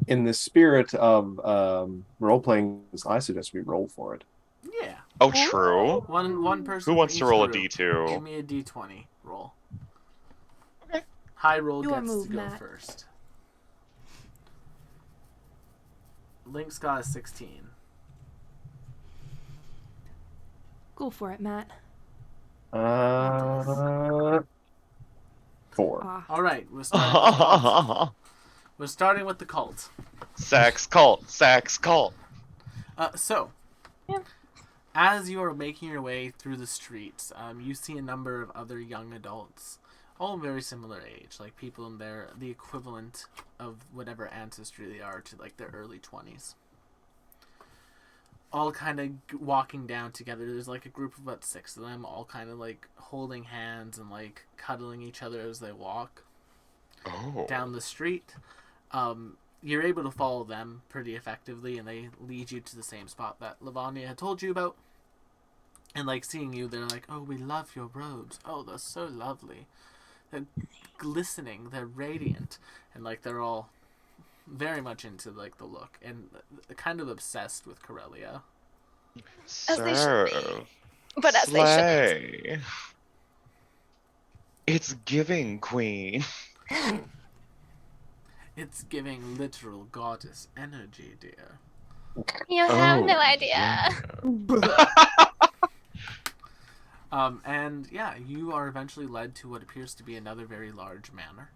In the spirit of role playing, I suggest we roll for it. Yeah. Oh, true. One person. Who wants from to each roll a group. D2? Give me a D20 roll. Okay. High roll Your gets move, to go Matt. first. Link's got a 16. Go for it, Matt. 4. Ah, All right, we're starting with the cult. We're starting with the cult. Sax cult. Sax cult. So, Yeah. as you are making your way through the streets, you see a number of other young adults, all very similar age, like people in the equivalent of whatever ancestry they are to like their early 20s. All kind of walking down together. There's like a group of about 6 of them, all kind of like holding hands and like cuddling each other as they walk Oh. down the street. You're able to follow them pretty effectively, and they lead you to the same spot that Lavanya had told you about. And like seeing you, they're like, "Oh, we love your robes. Oh, they're so lovely. They're glistening. They're radiant." And like they're all very much into like the look and kind of obsessed with Corellia. As they should be. Serve. but as they Slay. shouldn't. It's giving, queen. It's giving literal goddess energy, dear. You have Oh, no idea. yeah. And yeah, you are eventually led to what appears to be another very large manor.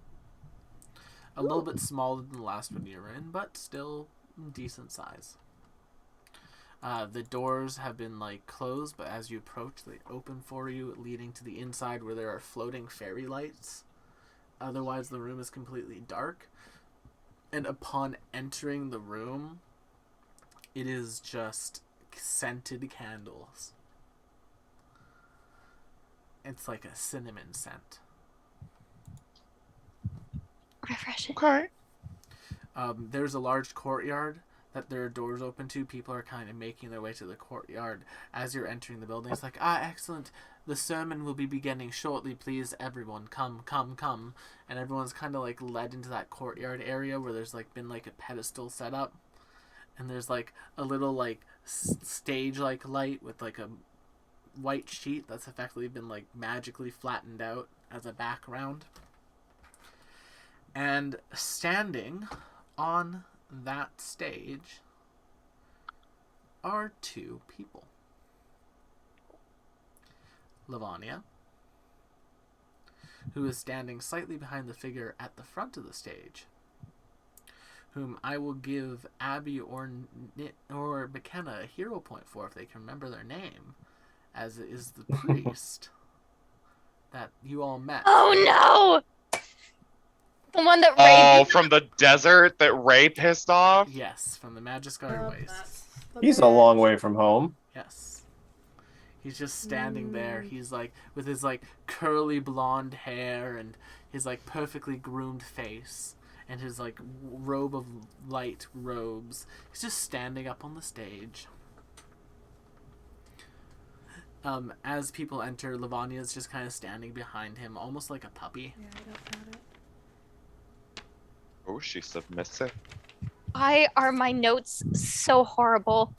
A little bit smaller than the last one you were in, but still decent size. The doors have been like closed, but as you approach, they open for you, leading to the inside where there are floating fairy lights. Otherwise, the room is completely dark. And upon entering the room, it is just scented candles. It's like a cinnamon scent. Refreshing. Okay. There's a large courtyard that there are doors open to. People are kind of making their way to the courtyard as you're entering the building. It's like, excellent. The sermon will be beginning shortly. Please, everyone, come, come, come. And everyone's kind of like led into that courtyard area where there's like been like a pedestal set up. And there's like a little like stage like light with like a white sheet that's effectively been like magically flattened out as a background. And standing on that stage are 2 people. Lavanya, who is standing slightly behind the figure at the front of the stage, whom I will give Abby or McKenna a hero point for if they can remember their name, as it is the priest that you all met. Oh no! The one that Oh, raped. from the desert that Ray pissed off? Yes, from the Magiskar Wastes. He's a long way from home. Yes. He's just standing there. He's like with his like curly blonde hair and his like perfectly groomed face and his like robe of light robes. He's just standing up on the stage. As people enter, Lavania's just kind of standing behind him, almost like a puppy. Yeah, I don't doubt it. Oh, she's submissive. Why are my notes so horrible?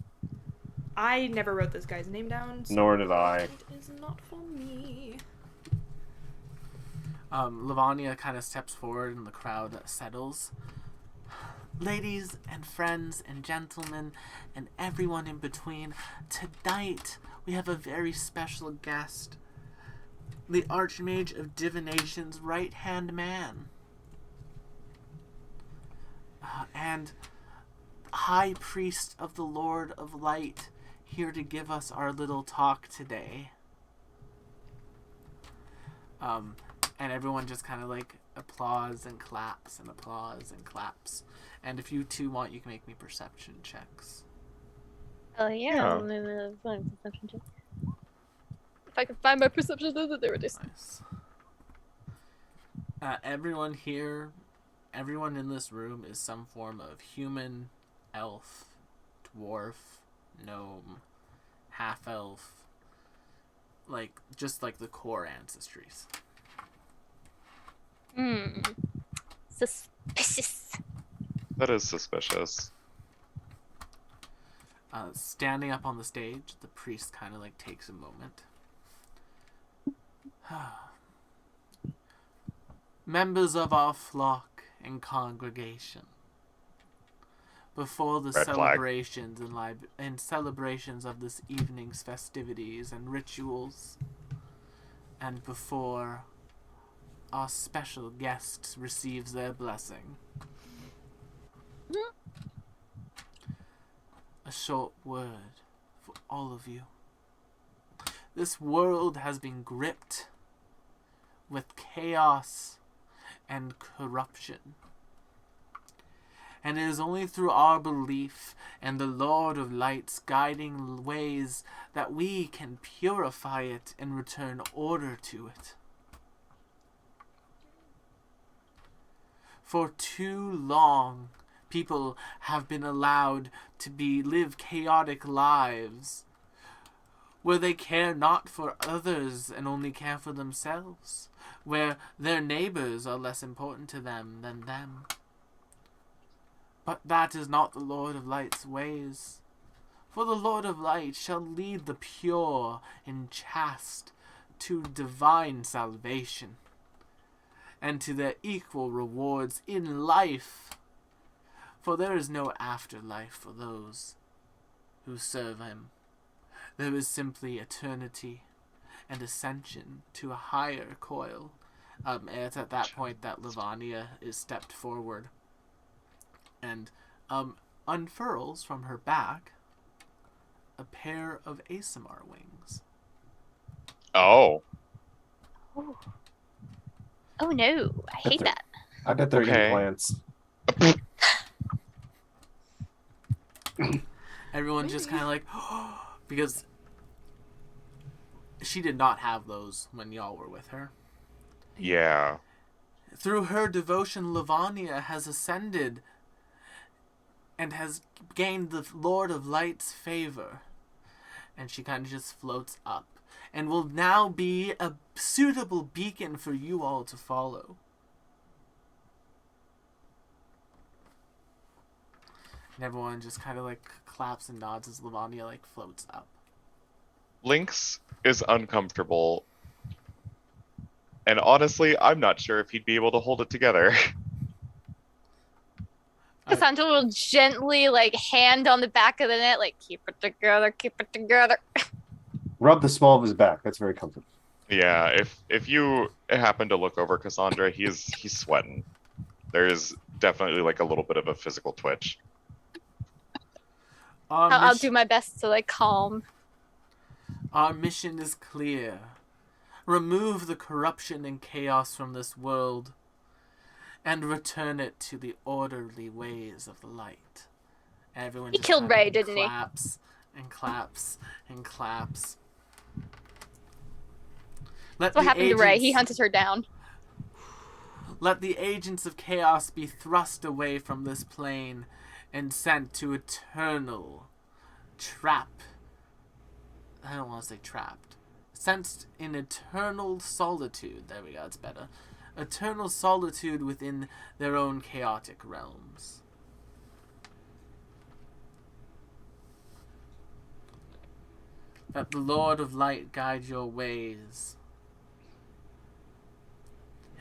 I never wrote this guy's name down. So Nor did I. It is not for me. Lavania kind of steps forward and the crowd settles. Ladies and friends and gentlemen and everyone in between, tonight we have a very special guest. The Archmage of Divination's right-hand man. And High Priest of the Lord of Light, here to give us our little talk today. And everyone just kind of like applauds and claps and applauds and claps. And if you two want, you can make me perception checks. Oh yeah, Yeah. I'll do a fun perception check. If I can find my perception, there it is. Nice. Everyone here, everyone in this room is some form of human, elf, dwarf, gnome, half-elf, like, just like the core ancestries. Suspicious. That is suspicious. Standing up on the stage, the priest kind of like takes a moment. Members of our flock and congregation, before the Red flag. celebrations and celebrations of this evening's festivities and rituals, and before our special guest receives their blessing, a short word for all of you. This world has been gripped with chaos and corruption. And it is only through our belief and the Lord of Light's guiding ways that we can purify it and return order to it. For too long, people have been allowed to live chaotic lives, where they care not for others and only care for themselves, where their neighbors are less important to them than them. But that is not the Lord of Light's ways. For the Lord of Light shall lead the pure and chaste to divine salvation, and to their equal rewards in life. For there is no afterlife for those who serve him. There is simply eternity and ascension to a higher coil. It's at that point that Lavania is stepped forward and unfurls from her back a pair of ASMR wings. Oh, Oh no, I hate that. I bet they're Okay. implants. Everyone just kind of like, because she did not have those when y'all were with her. yeah. Through her devotion, Lavania has ascended and has gained the Lord of Light's favor. And she kind of just floats up and will now be a suitable beacon for you all to follow. And everyone just kind of like claps and nods as Lavania like floats up. Lynx is uncomfortable. And honestly, I'm not sure if he'd be able to hold it together. Cassandra will gently, like, hand on the back of the net, like, keep it together, keep it together. Rub the small of his back. That's very comfortable. Yeah, if you happen to look over Cassandra, he's sweating. There's definitely like a little bit of a physical twitch. I'll do my best to, like, calm. Our mission is clear. Remove the corruption and chaos from this world and return it to the orderly ways of the light. Everyone He just killed kind of Ray, didn't he? claps and claps and claps. Let That's what happened to Ray. He agents- hunted her down. Let the agents of chaos be thrust away from this plane and sent to eternal trap. I don't want to say trapped. Sent in eternal solitude. There we go, it's better. Eternal solitude within their own chaotic realms. Let the Lord of Light guide your ways.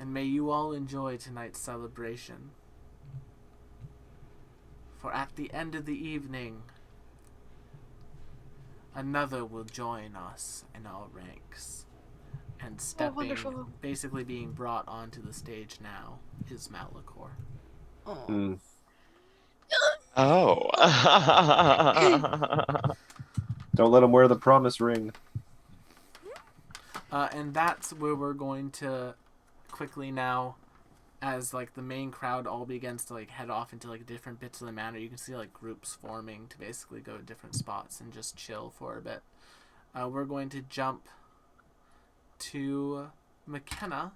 And may you all enjoy tonight's celebration. For at the end of the evening, another will join us in our ranks. And stepping, wonderful. basically being brought onto the stage now, is Malachor. Mm. Oh. Don't let him wear the promise ring. And that's where we're going to quickly now, as like the main crowd all begins to like head off into like different bits of the manor. You can see like groups forming to basically go to different spots and just chill for a bit. We're going to jump to McKenna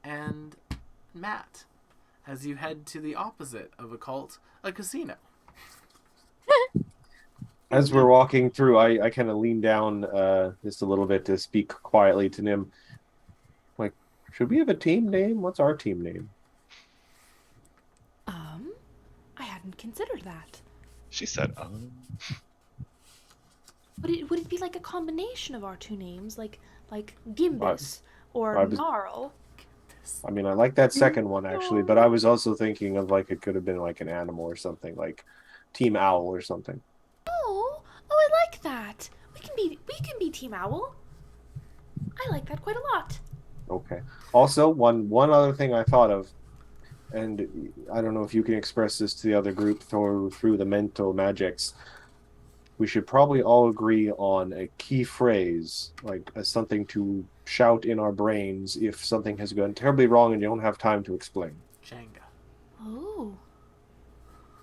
and Matt as you head to the opposite of a cult, a casino. As we're walking through, I kind of lean down just a little bit to speak quietly to Nim. Like, should we have a team name? What's our team name? I hadn't considered that. She said, Would it be like a combination of our two names, like Gimbus or I was- Gnarl? I mean, I like that second one actually, but I was also thinking of like it could have been like an animal or something, like Team Owl or something. Oh, I like that. We can be Team Owl. I like that quite a lot. Okay. Also, one other thing I thought of, and I don't know if you can express this to the other group through the mental magics. We should probably all agree on a key phrase, like something to shout in our brains if something has gone terribly wrong and you don't have time to explain. Jenga. Oh.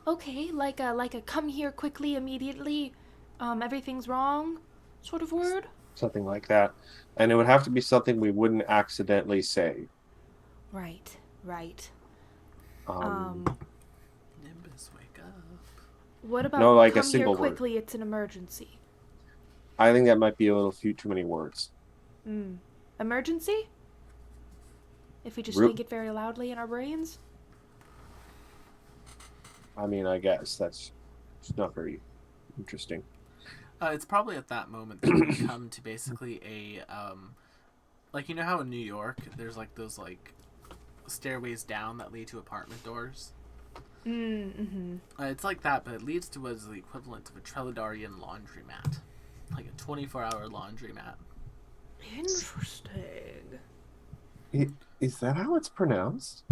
Okay, like a come here quickly, immediately, everything's wrong sort of word? Something like that. And it would have to be something we wouldn't accidentally say. Right. Nimbus, wake up. What about No, like a come single here word. quickly, it's an emergency? I think that might be a little few too many words. Emergency? If we just Ru- think it very loudly in our brains? I mean, I guess that's it's not very interesting. It's probably at that moment that we come to basically a, like, you know how in New York there's like those like stairways down that lead to apartment doors? It's like that, but it leads to what is the equivalent of a Treladarian laundromat. Like a 24-hour laundromat. Interesting. Is that how it's pronounced?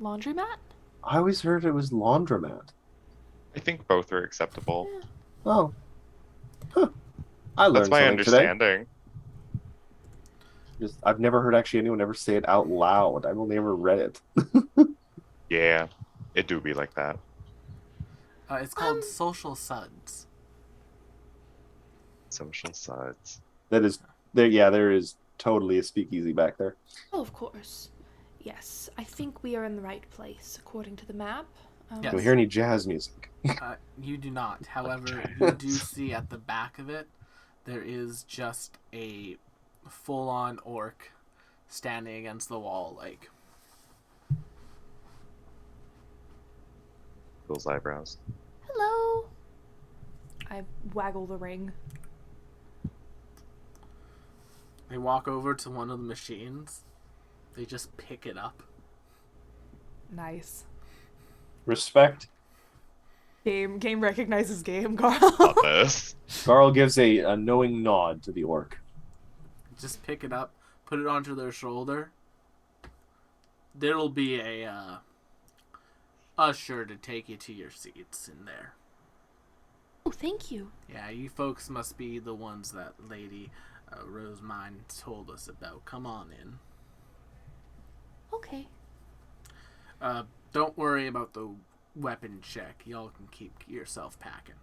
Laundromat? I always heard it was laundromat. I think both are acceptable. Oh. Huh. I learned That's my something today. understanding. Just, I've never heard actually anyone ever say it out loud. I've only ever read it. Yeah, it do be like that. It's called Social Suds. Social sides. That is there. Yeah, there is totally a speakeasy back there. Oh, of course. Yes, I think we are in the right place, according to the map. Yes. Do we hear any jazz music? You do not. However, you do see at the back of it, there is just a full-on orc standing against the wall, like. Those eyebrows. Hello! I waggle the ring. They walk over to one of the machines. They just pick it up. Nice. Respect. Game recognizes game, Carl. Not this. Carl gives a knowing nod to the orc. Just pick it up, put it onto their shoulder. There'll be a usher to take you to your seats in there. Oh, thank you. Yeah, you folks must be the ones that Lady Rosemine told us about. Come on in. Okay. Don't worry about the weapon check. Y'all can keep yourself packing.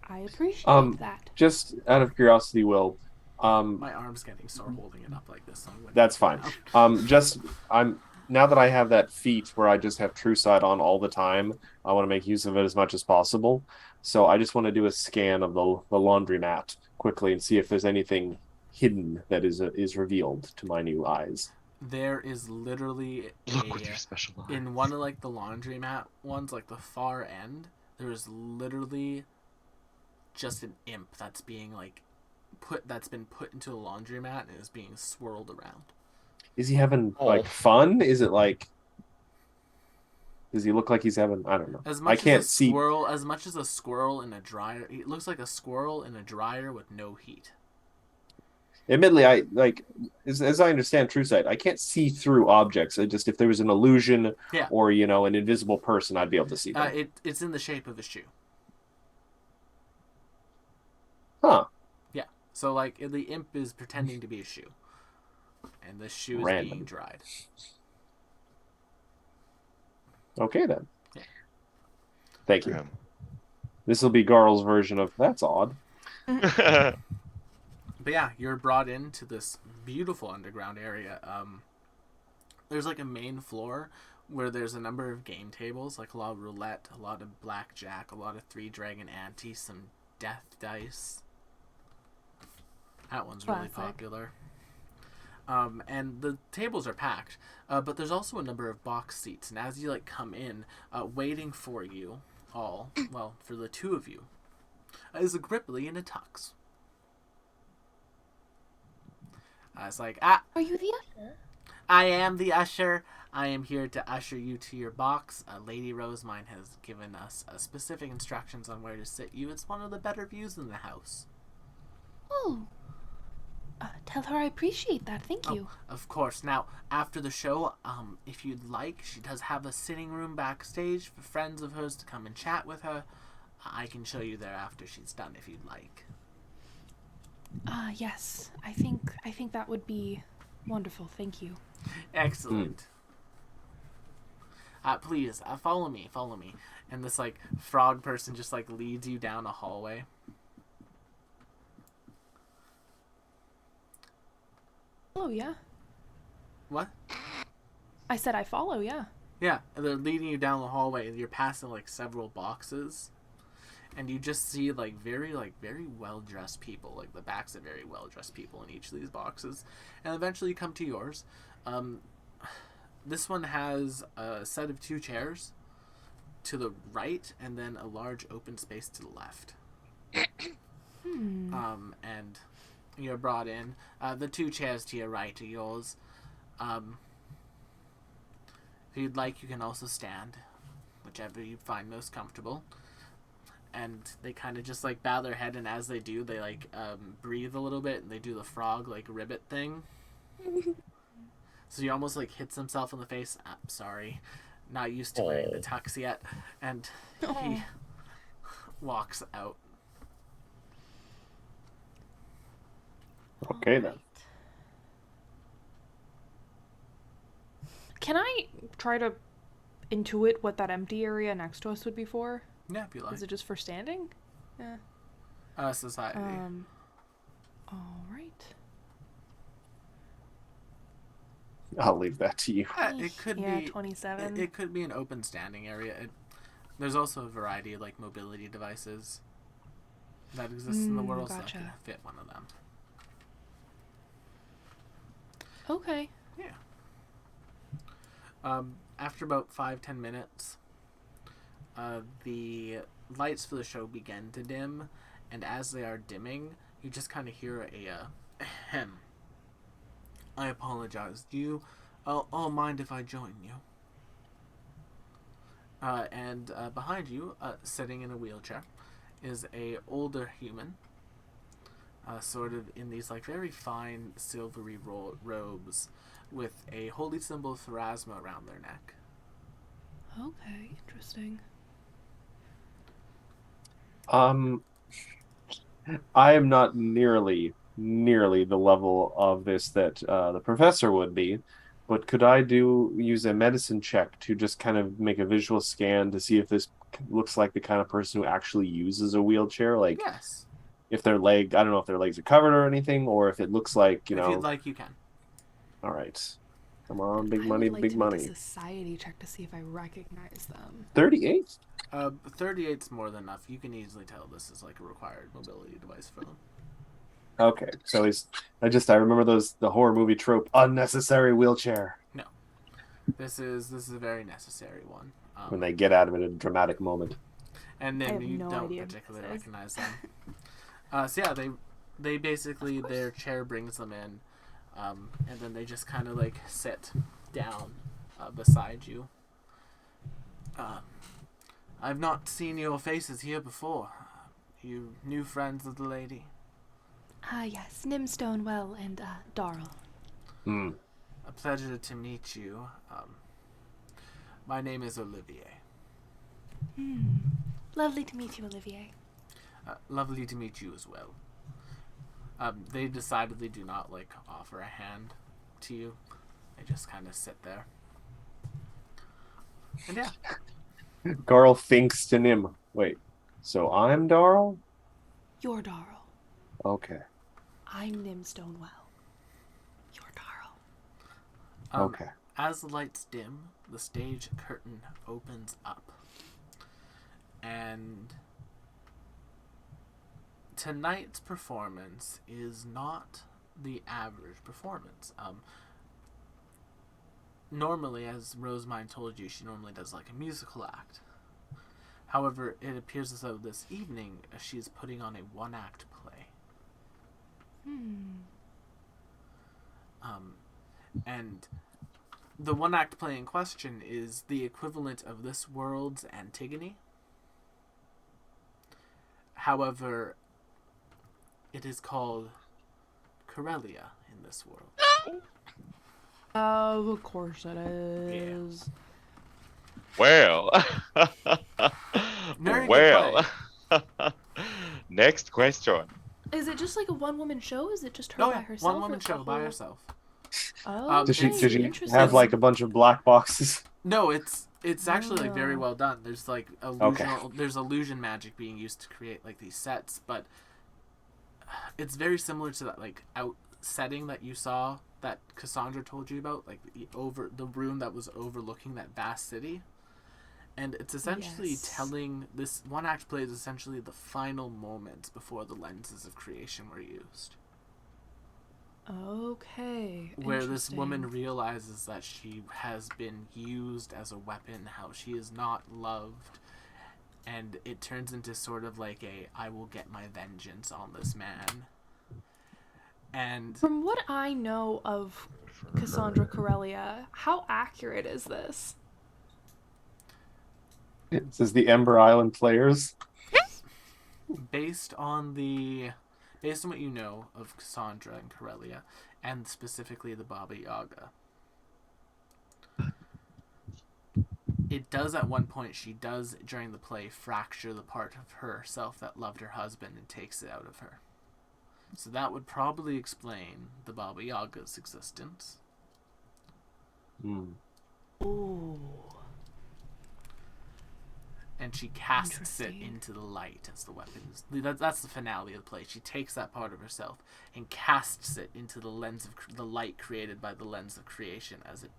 I appreciate that. Just out of curiosity, Will, My arm's getting sore holding it up like this. So I'm gonna that's put it fine. down. Now that I have that feat where I just have True Sight on all the time, I want to make use of it as much as possible. So I just want to do a scan of the laundromat quickly and see if there's anything hidden that is revealed to my new eyes. There is literally Look with your special eye. in one of like the laundromat ones, like the far end. There is literally just an imp that's being like that's been put into a laundromat and is being swirled around. Is he having Oh. like fun? Is it like? Does he look like he's having? I don't know. As much I can't as a see. squirrel, as much as a squirrel in a dryer. It looks like a squirrel in a dryer with no heat. Admittedly, I like as I understand True Sight, I can't see through objects. I just if there was an illusion Yeah. or an invisible person, I'd be able to see them. It's in the shape of a shoe. Huh. Yeah. So like the imp is pretending to be a shoe, and the shoe is Random. being dried. Okay then. Yeah. Thank you. This will be Garl's version of that's odd. But yeah, you're brought into this beautiful underground area. There's like a main floor where there's a number of game tables, like a lot of roulette, a lot of blackjack, a lot of Three Dragon Ante, some death dice. That one's really Classic. popular. And the tables are packed, but there's also a number of box seats. And as you like come in, waiting for you all, well, for the two of you, is a Gripply in a tux. It's like, Are you the usher? I am the usher. I am here to usher you to your box. Lady Rosemine has given us specific instructions on where to sit you. It's one of the better views in the house. Oh. Tell her I appreciate that. Thank you. Of course. Now, after the show, if you'd like, she does have a sitting room backstage for friends of hers to come and chat with her. I can show you there after she's done if you'd like. Yes. I think that would be wonderful. Thank you. Excellent. Please, follow me. And this, like, frog person just, like, leads you down a hallway. Oh, yeah. What? I said I follow, yeah. Yeah, and they're leading you down the hallway, and you're passing, like, several boxes. And you just see, like, very well-dressed people. Like, the backs of very well-dressed people in each of these boxes. And eventually you come to yours. This one has a set of 2 chairs to the right, and then a large open space to the left. And you're brought in. The 2 chairs to your right are yours. If you'd like, you can also stand, whichever you find most comfortable. And they kind of just like bow their head, and as they do, they like breathe a little bit, and they do the frog like ribbit thing. So he almost like hits himself in the face. Sorry, not used to wearing the tux yet, and he walks out. Okay then. Can I try to intuit what that empty area next to us would be for? Yeah, if you like. Is it just for standing? Yeah. Society. All right. I'll leave that to you. It could Yeah, be 27. It could be an open standing area. There's also a variety of like mobility devices that exist in the world, so I gotcha. can fit one of them. Okay. Yeah. After about 5-10 minutes, the lights for the show begin to dim, and as they are dimming, you just kind of hear a ahem. I apologize. Do you all mind if I join you? And behind you, sitting in a wheelchair, is a older human, sort of in these like very fine silvery robes, with a holy symbol of Pharasma around their neck. Okay, interesting. Um, I am not nearly the level of this that the professor would be, but could I use a medicine check to just kind of make a visual scan to see if this looks like the kind of person who actually uses a wheelchair? Like Yes. if their leg, I don't know if their legs are covered or anything, or if it looks like, If you'd like, you can. all right. Come on, big I money, would like big to money. make a society check to see if I recognize them. 38? 38's more than enough. You can easily tell this is like a required mobility device for them. Okay, so I remember the horror movie trope, unnecessary wheelchair, This is a very necessary one. when they get out of it at a dramatic moment. And I then have you no don't idea what particularly this is. recognize them. So yeah, they basically, their chair brings them in, and then they just kind of like sit down beside you. I've not seen your faces here before. You new friends of the lady? Ah, yes, Nim Stonewell and Darl. Hmm. A pleasure to meet you. My name is Olivier. Lovely to meet you, Olivier. Lovely to meet you as well. They decidedly do not like offer a hand to you. They just kind of sit there. And yeah, Garl thinks to Nim. Wait, so I'm Darl? You're Darl. Okay. I'm Nim Stonewell. You're Darl. Okay. As the lights dim, the stage curtain opens up. And tonight's performance is not the average performance. Normally, as Rosemine told you, she normally does like a musical act. However, it appears as though this evening she's putting on a one-act play. And the one-act play in question is the equivalent of this world's Antigone. However, it is called Corellia in this world. Of course it is. Well, Very good well. Next question. Is it just like a one-woman show? Is it just her by herself? one-woman or show a by whole- herself. Oh, Does she interesting. have like a bunch of black boxes? No, it's actually like very Oh. well done. There's like there's illusion magic being used to create like these sets, but it's very similar to that like out setting that you saw that Cassandra told you about, like the room that was overlooking that vast city. And it's essentially Yes. telling this one act play is essentially the final moments before the lenses of creation were used. Okay. Where this woman interesting. realizes that she has been used as a weapon, how she is not loved, and it turns into sort of like I will get my vengeance on this man. And From what I know of Cassandra Corellia, how accurate is this? This is the Ember Island players. based on what you know of Cassandra and Corellia, and specifically the Baba Yaga, it does at one point, she does during the play fracture the part of herself that loved her husband and takes it out of her. So that would probably explain the Baba Yaga's existence. Hmm. Ooh. And she casts it Interesting. into the light as the weapon. That's the finale of the play. She takes that part of herself and casts it into the lens of the light created by the lens of creation as it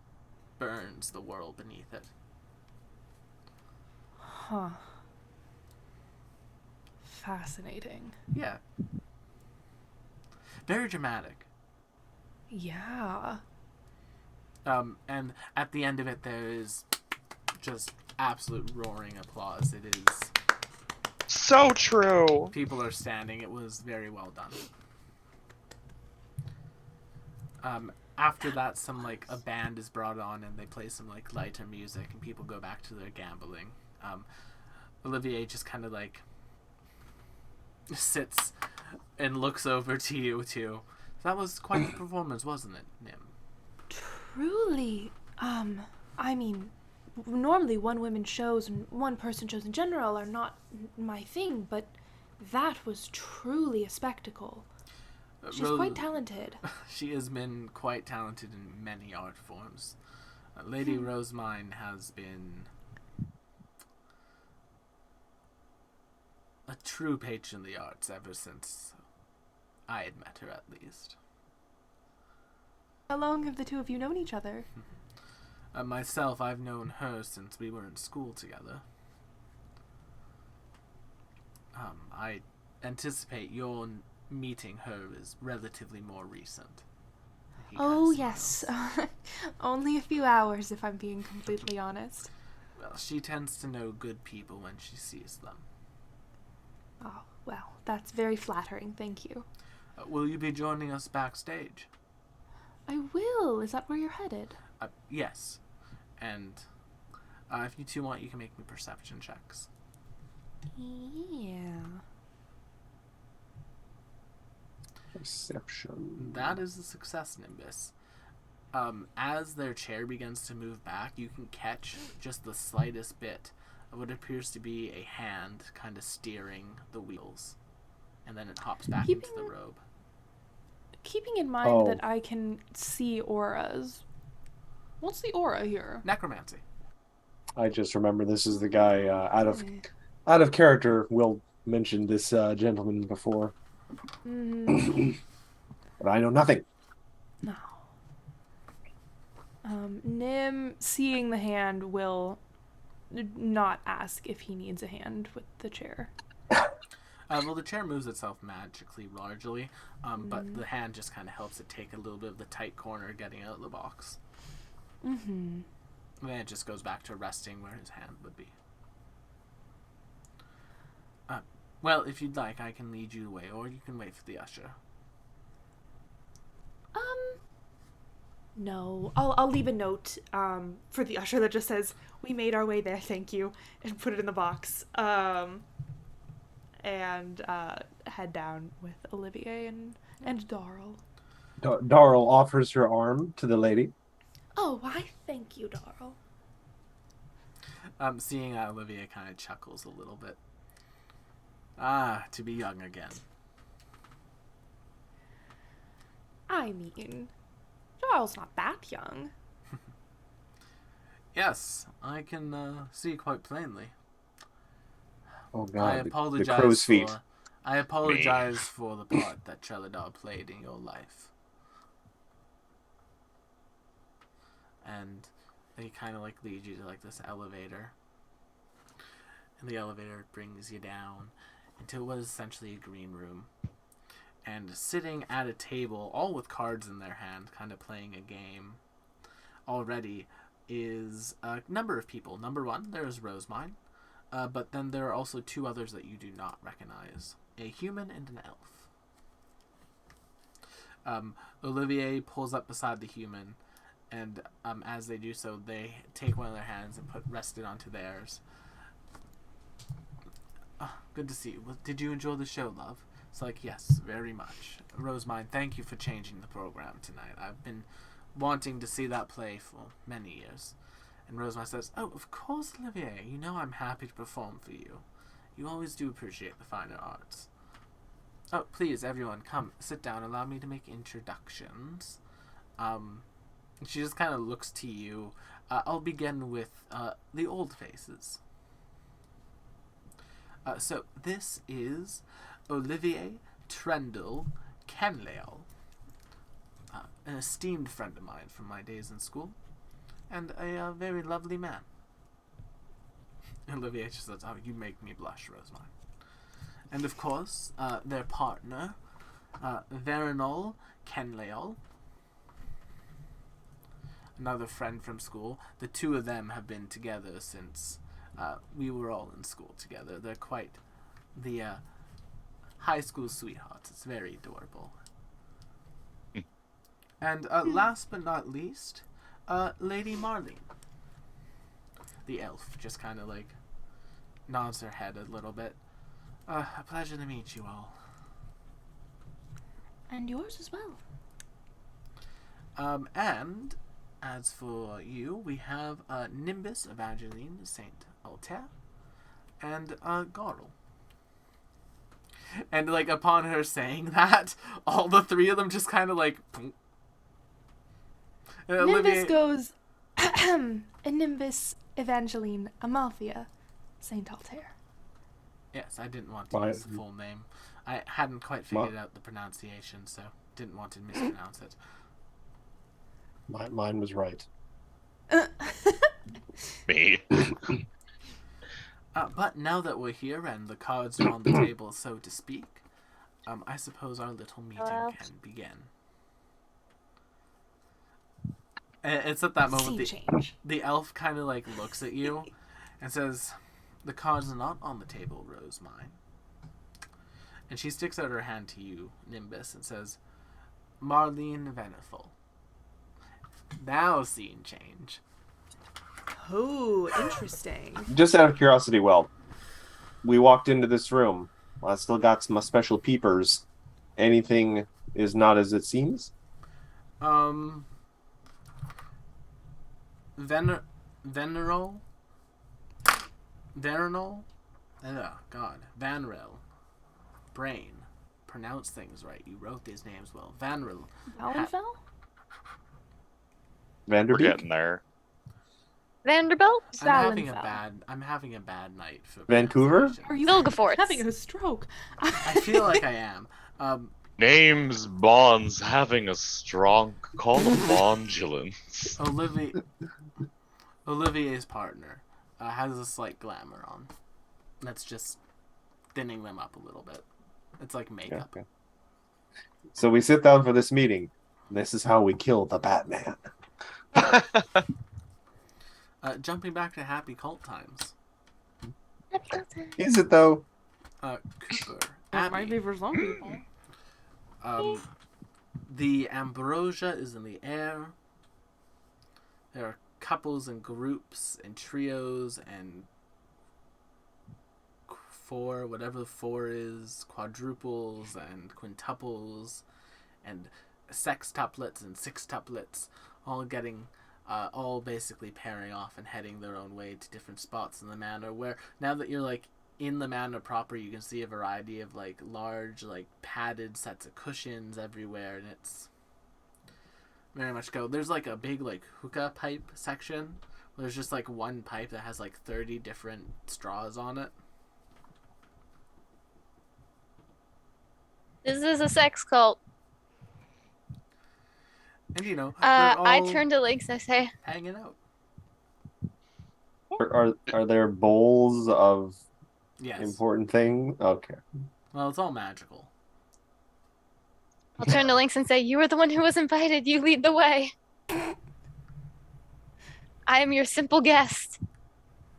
burns the world beneath it. Huh. Fascinating. Yeah. Very dramatic. Yeah. And at the end of it, there is just absolute roaring applause. It is. So true. People are standing. It was very well done. After that, a band is brought on and they play some like lighter music and people go back to their gambling. Olivier just kind of like sits and looks over to you too. That was quite the performance, wasn't it, Nim? Truly. I mean, normally one woman shows and one person shows in general are not my thing, but that was truly a spectacle. She's quite talented. She has been quite talented in many art forms. Lady Rosemine has been a true patron of the arts ever since I had met her, at least. How long have the two of you known each other? Myself, I've known her since we were in school together. I anticipate your meeting her is relatively more recent. He Oh, has yes. knows. Only a few hours, if I'm being completely honest. Well, she tends to know good people when she sees them. Oh, well, that's very flattering, thank you. Will you be joining us backstage? I will. Is that where you're headed? Yes. And if you two want, you can make me perception checks. Yeah. Perception. That is a success, Nimbus. As their chair begins to move back, you can catch just the slightest bit of what appears to be a hand kind of steering the wheels. And then it hops back into the robe. Keeping in mind that I can see auras. What's the aura here? Necromancy. I just remember this is the guy out of character. Will mentioned this gentleman before, but I know nothing. No. Nim, seeing the hand, will not ask if he needs a hand with the chair. Well, the chair moves itself magically, largely, but the hand just kind of helps it take a little bit of the tight corner getting out of the box. Mm-hmm. And then it just goes back to resting where his hand would be. Well, if you'd like, I can lead you away, or you can wait for the usher. No. I'll leave a note for the usher that just says, "We made our way there, thank you," and put it in the box. And head down with Olivier and Darl. Darl offers her arm to the lady. Oh, why thank you, Darl. Seeing Olivia kind of chuckles a little bit. Ah, to be young again. I mean, Darl's not that young. Yes, I can see quite plainly. Oh I God, the apologize crow's feet. I apologize for the part that Treladar played in your life. And they kind of like lead you to like this elevator. And the elevator brings you down into what is essentially a green room. And sitting at a table, all with cards in their hand, kind of playing a game already, is a number of people. Number one, there's Rosemine. But then there are also two others that you do not recognize. A human and an elf. Olivier pulls up beside the human, and as they do so, they take one of their hands and rest it onto theirs. Good to see you. Did you enjoy the show, love? It's like, yes, very much. Rosemine, thank you for changing the program tonight. I've been wanting to see that play for many years. And Rosemine says, "Oh, of course, Olivier. You know I'm happy to perform for you. You always do appreciate the finer arts. Oh, please, everyone, come, sit down. Allow me to make introductions." She just kind of looks to you. I'll begin with the old faces. So this is Olivier Trendle Kenleal, an esteemed friend of mine from my days in school. And a very lovely man. Olivier just says, "Oh, you make me blush, Rosemine." And of course, their partner, Veronal Kenleal, another friend from school. The two of them have been together since we were all in school together. They're quite the high school sweethearts. It's very adorable. And last but not least, Lady Marlene. The elf just kind of like nods her head a little bit. A pleasure to meet you all. And yours as well. And as for you, we have Nimbus, Evangeline, Saint Altair, and Garl. And like upon her saying that, all the three of them just kind of like. And Nimbus goes, Nimbus, Evangeline, Amalthea, Saint Altair. Yes, I didn't want to Why- use the full name. I hadn't quite figured out the pronunciation, so didn't want to mispronounce it. Mine was right. Me. But now that we're here and the cards are on the table, so to speak, I suppose our little meeting Hello? can begin. And it's at that moment Scene change. the elf kind of like looks at you and says, "The cards are not on the table, Rose mine." And she sticks out her hand to you, Nimbus, and says, "Marlene Veniful." Now scene change. Oh, interesting. Just out of curiosity, well, we walked into this room. I still got some special peepers. Anything is not as it seems? Veneral? Veneral? Oh, God. Vanril. Brain. Pronounce things right. You wrote these names well. Vanril. Valenfell? We're Vanderbeek? getting there. Vanderbilt? I'm having a bad night for Vancouver? pronunciation. Are you Vilgefortz. having a stroke? I feel like I am. Names Bonds having a strong call of Bondulance. Olivier's partner has a slight glamour on. That's just thinning them up a little bit. It's like makeup. Okay. So we sit down for this meeting. This is how we kill the Batman. Jumping back to happy cult times. Is it though? Cooper. That might Abby, be for some people. the ambrosia is in the air. There are couples and groups and trios and whatever the four is, quadruples and quintuples and sextuplets and sextuplets, all getting all basically pairing off and heading their own way to different spots in the manor, where now that you're like in the manor proper, you can see a variety of like large like padded sets of cushions everywhere, and it's very much go. There's like a big like hookah pipe section where there's just like one pipe that has like 30 different straws on it. This is a sex cult. And you know, I all turn to Lynx and I say, hanging out. Are there bowls of Yes. important thing? Okay. Well, it's all magical. I'll turn to Lynx and say, "You were the one who was invited. You lead the way. I am your simple guest.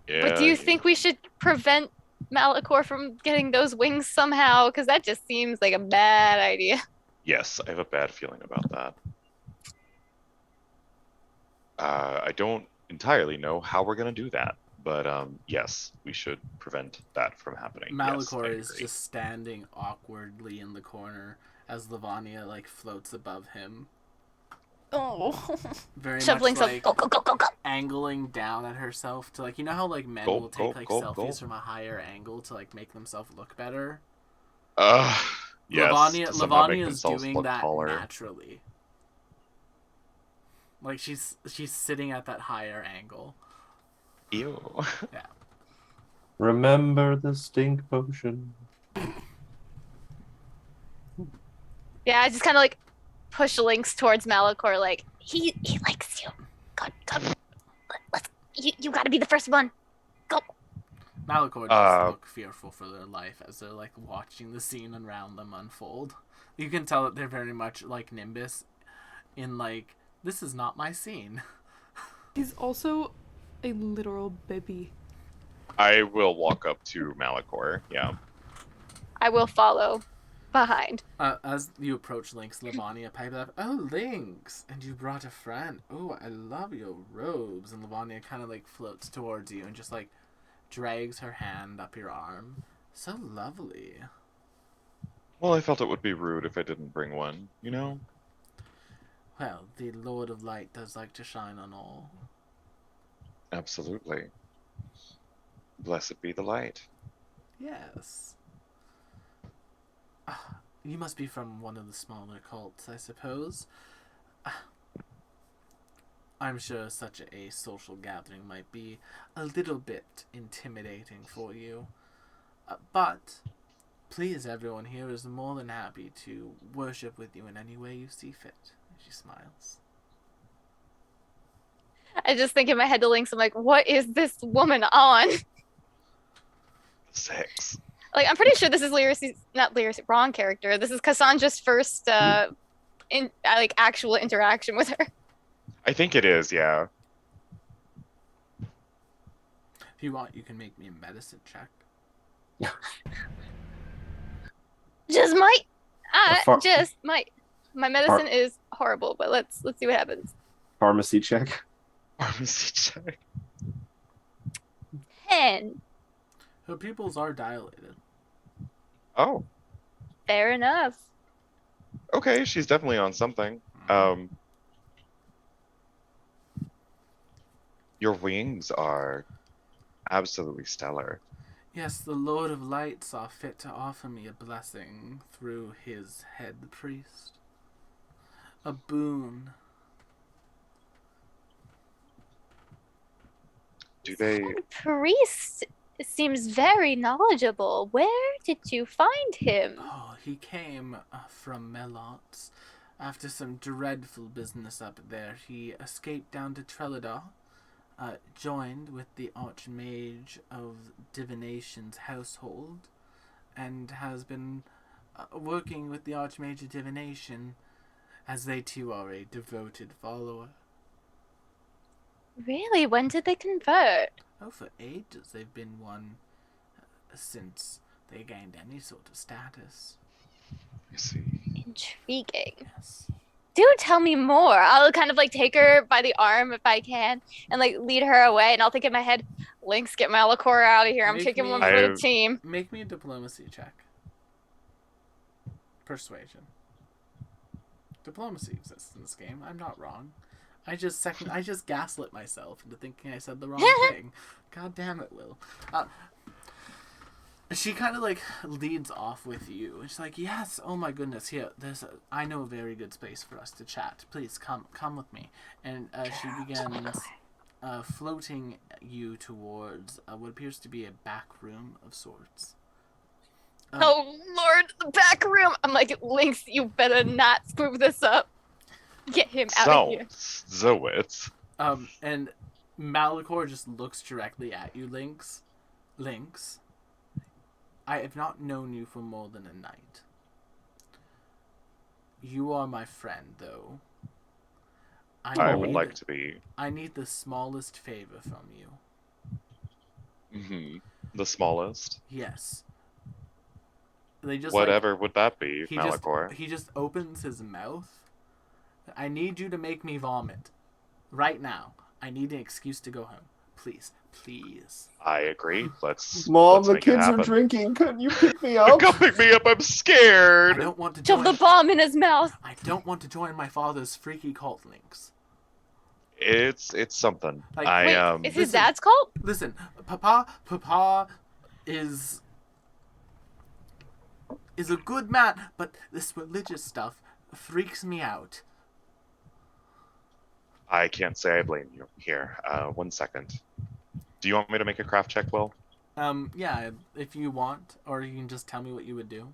Yeah, But do you think we should prevent Malachor from getting those wings somehow? Because that just seems like a bad idea." Yes, I have a bad feeling about that. I don't entirely know how we're gonna do that, but yes, we should prevent that from happening. Yes, Malachor I is agree. just standing awkwardly in the corner as Lavania like floats above him, Oh. very Shove much Lynx like up. Go. angling down at herself to like, you know how like men Go, will take go, like go, selfies go. from a higher angle to like make themselves look better. Yes, to somehow make Lavania is themselves doing look that taller. naturally. Like she's sitting at that higher angle. Ew. Remember the stink potion. Yeah, I just kind of like push Lynx towards Malachor, like he likes you. Come. Let's. You got to be the first one. Go. Malachor does look fearful for their life as they're like watching the scene around them unfold. You can tell that they're very much like Nimbus in like, this is not my scene. He's also a literal baby. I will walk up to Malachor. Yeah. I will follow behind. As you approach Lynx, Lavania pipes up, "Oh, Lynx! And you brought a friend. Oh, I love your robes." And Lavania kind of like floats towards you and just like drags her hand up your arm. "So lovely." Well, I felt it would be rude if I didn't bring one. You know. Well, the Lord of Light does like to shine on all. Absolutely. Blessed be the light. Yes. You must be from one of the smaller cults, I suppose. I'm sure such a social gathering might be a little bit intimidating for you. But please, everyone here is more than happy to worship with you in any way you see fit. She smiles. I just think in my head to Lynx, I'm like, what is this woman on? 6. Like, I'm pretty sure this is not Lyris, wrong character. This is Cassandra's first, actual interaction with her. I think it is, yeah. If you want, you can make me a medicine check. Just might. Far- Just might. My medicine is horrible, but let's see what happens. Pharmacy check. Pharmacy check. 10. Her pupils are dilated. Oh, Fair enough. okay, she's definitely on something. Your wings are absolutely stellar. Yes, the Lord of Light saw fit to offer me a blessing through his head priest. A boon. Do they... Priest seems very knowledgeable. Where did you find him? Oh, he came from Melots. After some dreadful business up there, he escaped down to Trelladar, joined with the Archmage of Divination's household, and has been working with the Archmage of Divination, as they too are a devoted follower. Really? When did they convert? Oh, for ages they've been one since they gained any sort of status. You see. Intriguing. Yes. Do tell me more. I'll kind of like take her by the arm if I can and like lead her away, and I'll think in my head, Lynx, get Malachor out of here. I'm Make taking me- one for the team. Make me a diplomacy check. Persuasion. Diplomacy exists in this game. I'm not wrong. I just gaslit myself into thinking I said the wrong thing. God damn it, Will. She kind of like leads off with you. She's like, "Yes, oh my goodness, here. I know a very good space for us to chat. Please come with me." And she begins floating you towards what appears to be a back room of sorts. Oh Lord, the back room. I'm like, Lynx, you better not screw this up. Get him out of here. Zoids. And Malachor just looks directly at you, Lynx. Lynx, I have not known you for more than a night. You are my friend, though. I would like to be. I need the smallest favor from you. The smallest. Yes. They just Whatever would that be, he Malachor? he just opens his mouth. I need you to make me vomit. Right now. I need an excuse to go home. Please. Please. I agree. Let's Mom, let's the make it kids are happen. drinking. Couldn't you pick me up? Come pick me up. I'm I scared. don't want to Shove join. the bomb in his mouth. I don't want to join my father's freaky cult, Lynx. It's something. Like, I Wait, is his listen. dad's cult? Listen, Papa is a good man, but this religious stuff freaks me out. I can't say I blame you. Here, 1 second. Do you want me to make a craft check, Will? Yeah, if you want, or you can just tell me what you would do.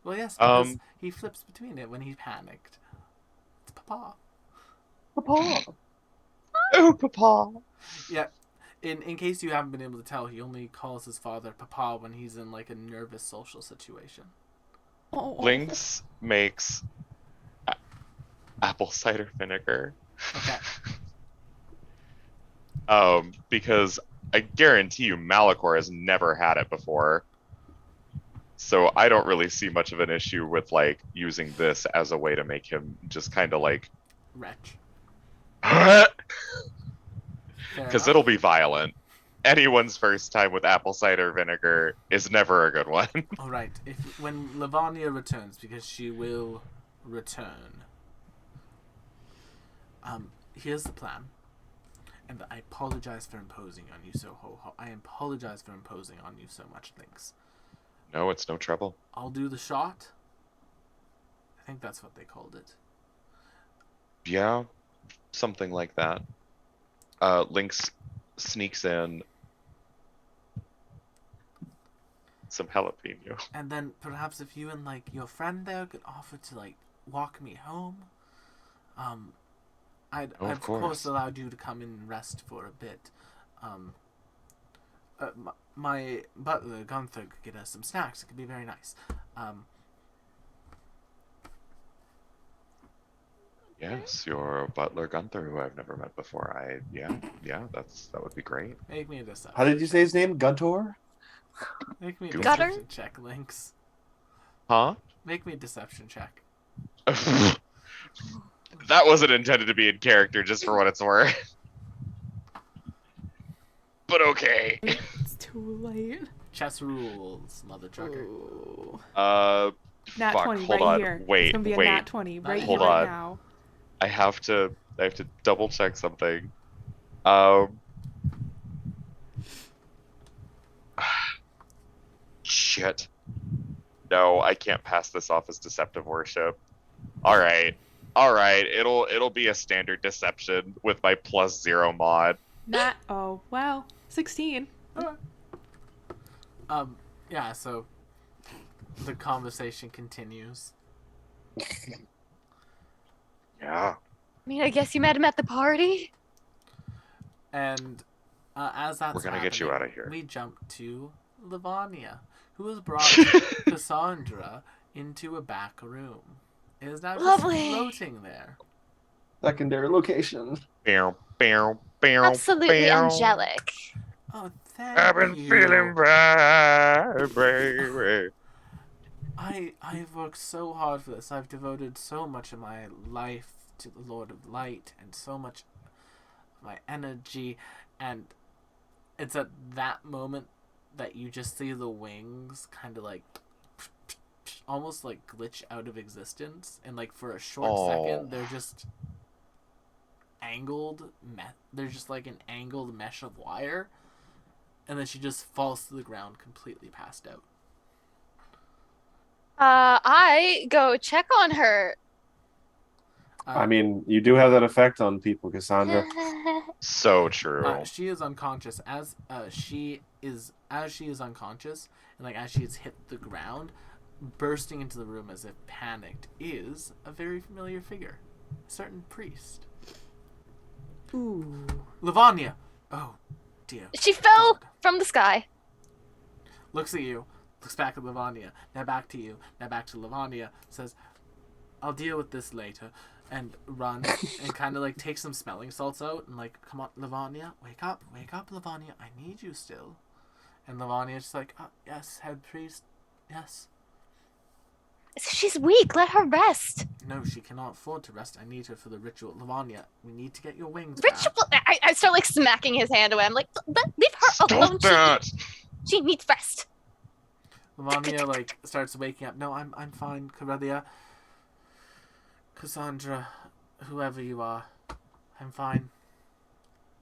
Well, yes, because he flips between it when he's panicked. It's Papa. Papa. Oh, Papa. Yeah. In case you haven't been able to tell, he only calls his father Papa when he's in like a nervous social situation. Lynx makes apple cider vinegar. Okay. Because I guarantee you Malachor has never had it before. So I don't really see much of an issue with like using this as a way to make him just kind of like Wretch. because Fair enough. it'll be violent. Anyone's first time with apple cider vinegar is never a good one. All right. When Lavanya returns, because she will return, Here's the plan. And I apologize for imposing on you so I apologize for imposing on you so much things. No, it's no trouble. I'll do the shot. I think that's what they called it. Yeah, something like that. Lynx sneaks in some jalapeno. And then perhaps if you and like your friend there could offer to like walk me home, I'd of course allowed you to come in and rest for a bit. My butler Gunther could get us some snacks. It could be very nice. Yes, your butler Gunther, who I've never met before. That would be great. Make me a deception. How did you say his name? Guntor? Make me a Gutter? deception check, Lynx. Huh? Make me a deception check. That wasn't intended to be in character, just for what it's worth. But okay. It's too late. Chess rules, mother trucker. Ooh. Nat Nat fuck, 20 hold right on. here. Wait, It's gonna be a wait. nat 20 right Hold here, right on. now. I have to double check something. Shit. No, I can't pass this off as deceptive worship. All right. It'll be a standard deception with my +0 mod. Oh, wow. 16. Yeah, so the conversation continues. Yeah. I mean, I guess you met him at the party. And as that's We're gonna get you happening, out of here. we jump to Livonia, who has brought Cassandra into a back room. It is now just Lovely. floating there. Secondary location. Bow, bow, bow, Absolutely bow. angelic. Oh, thank I've been you. feeling bad, baby. I've worked so hard for this. I've devoted so much of my life to the Lord of Light and so much of my energy, and it's at that moment that you just see the wings kind of like almost like glitch out of existence, and like for a short second they're just angled they're just like an angled mesh of wire, and then she just falls to the ground completely passed out. I go check on her. I mean, you do have that effect on people, Cassandra. So true. She is unconscious as she is unconscious, and like as she has hit the ground, bursting into the room as if panicked is a very familiar figure, a certain priest. Ooh. Livonia. Oh, dear. She fell God. from the sky. Looks at you, looks back at Livonia, now back to you, now back to Livonia, says, I'll deal with this later, and runs and kind of like takes some smelling salts out and like, come on, Livonia, wake up, Livonia, I need you still. And Livonia's just like, oh, yes, head priest, yes. She's weak. Let her rest. No, she cannot afford to rest. I need her for the ritual. Livonia, we need to get your wings back. Ritual. I start like smacking his hand away. I'm like, leave her alone. Stop that! She needs rest. Livonia like starts waking up. No, I'm fine, Corellia. Cassandra, whoever you are, I'm fine.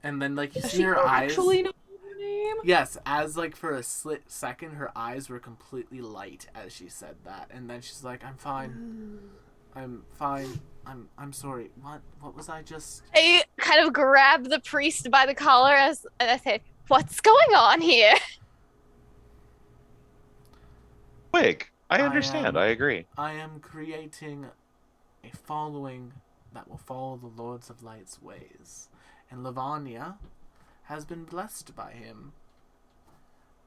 And then like you Does see she her eyes. actually know her name? Yes, as like for a split second, her eyes were completely light as she said that, and then she's like, "I'm fine. I'm fine. I'm sorry. What was I just?" I kind of grab the priest by the collar and I say, "What's going on here?" Wig, I I understand. am- I agree. I am creating a following that will follow the Lords of Light's ways, and Livonia has been blessed by him.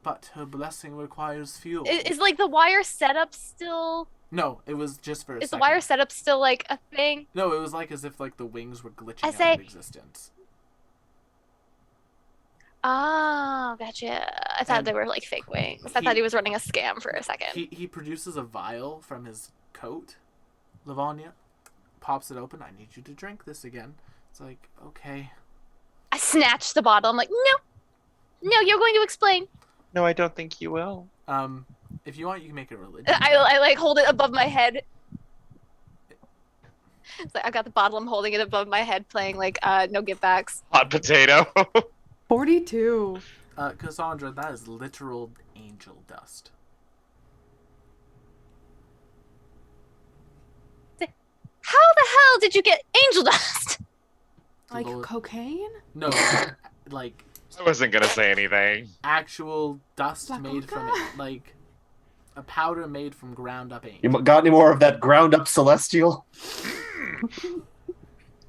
But her blessing requires fuel. Is like the wire setup still? No, it was just for a Is the second. wire setup still like a thing? No, it was like as if like the wings were glitching I out say- of existence. Oh, gotcha. I thought And they were like fake wings. I thought he was running a scam for a second. He produces a vial from his coat. Livonia pops it open. I need you to drink this again. It's like, okay. I snatched the bottle. I'm like, no, you're going to explain. No, I don't think you will. If you want, you can make a religion. I like hold it above my head. It's like I got the bottle, I'm holding it above my head, playing like no give backs. Hot potato. 42. Cassandra, that is literal angel dust. How the hell did you get angel dust? Like Lord- cocaine? No, like I wasn't gonna say anything. actual dust La made from coca? it, like a powder made from ground up You angel. got any more of that ground up celestial?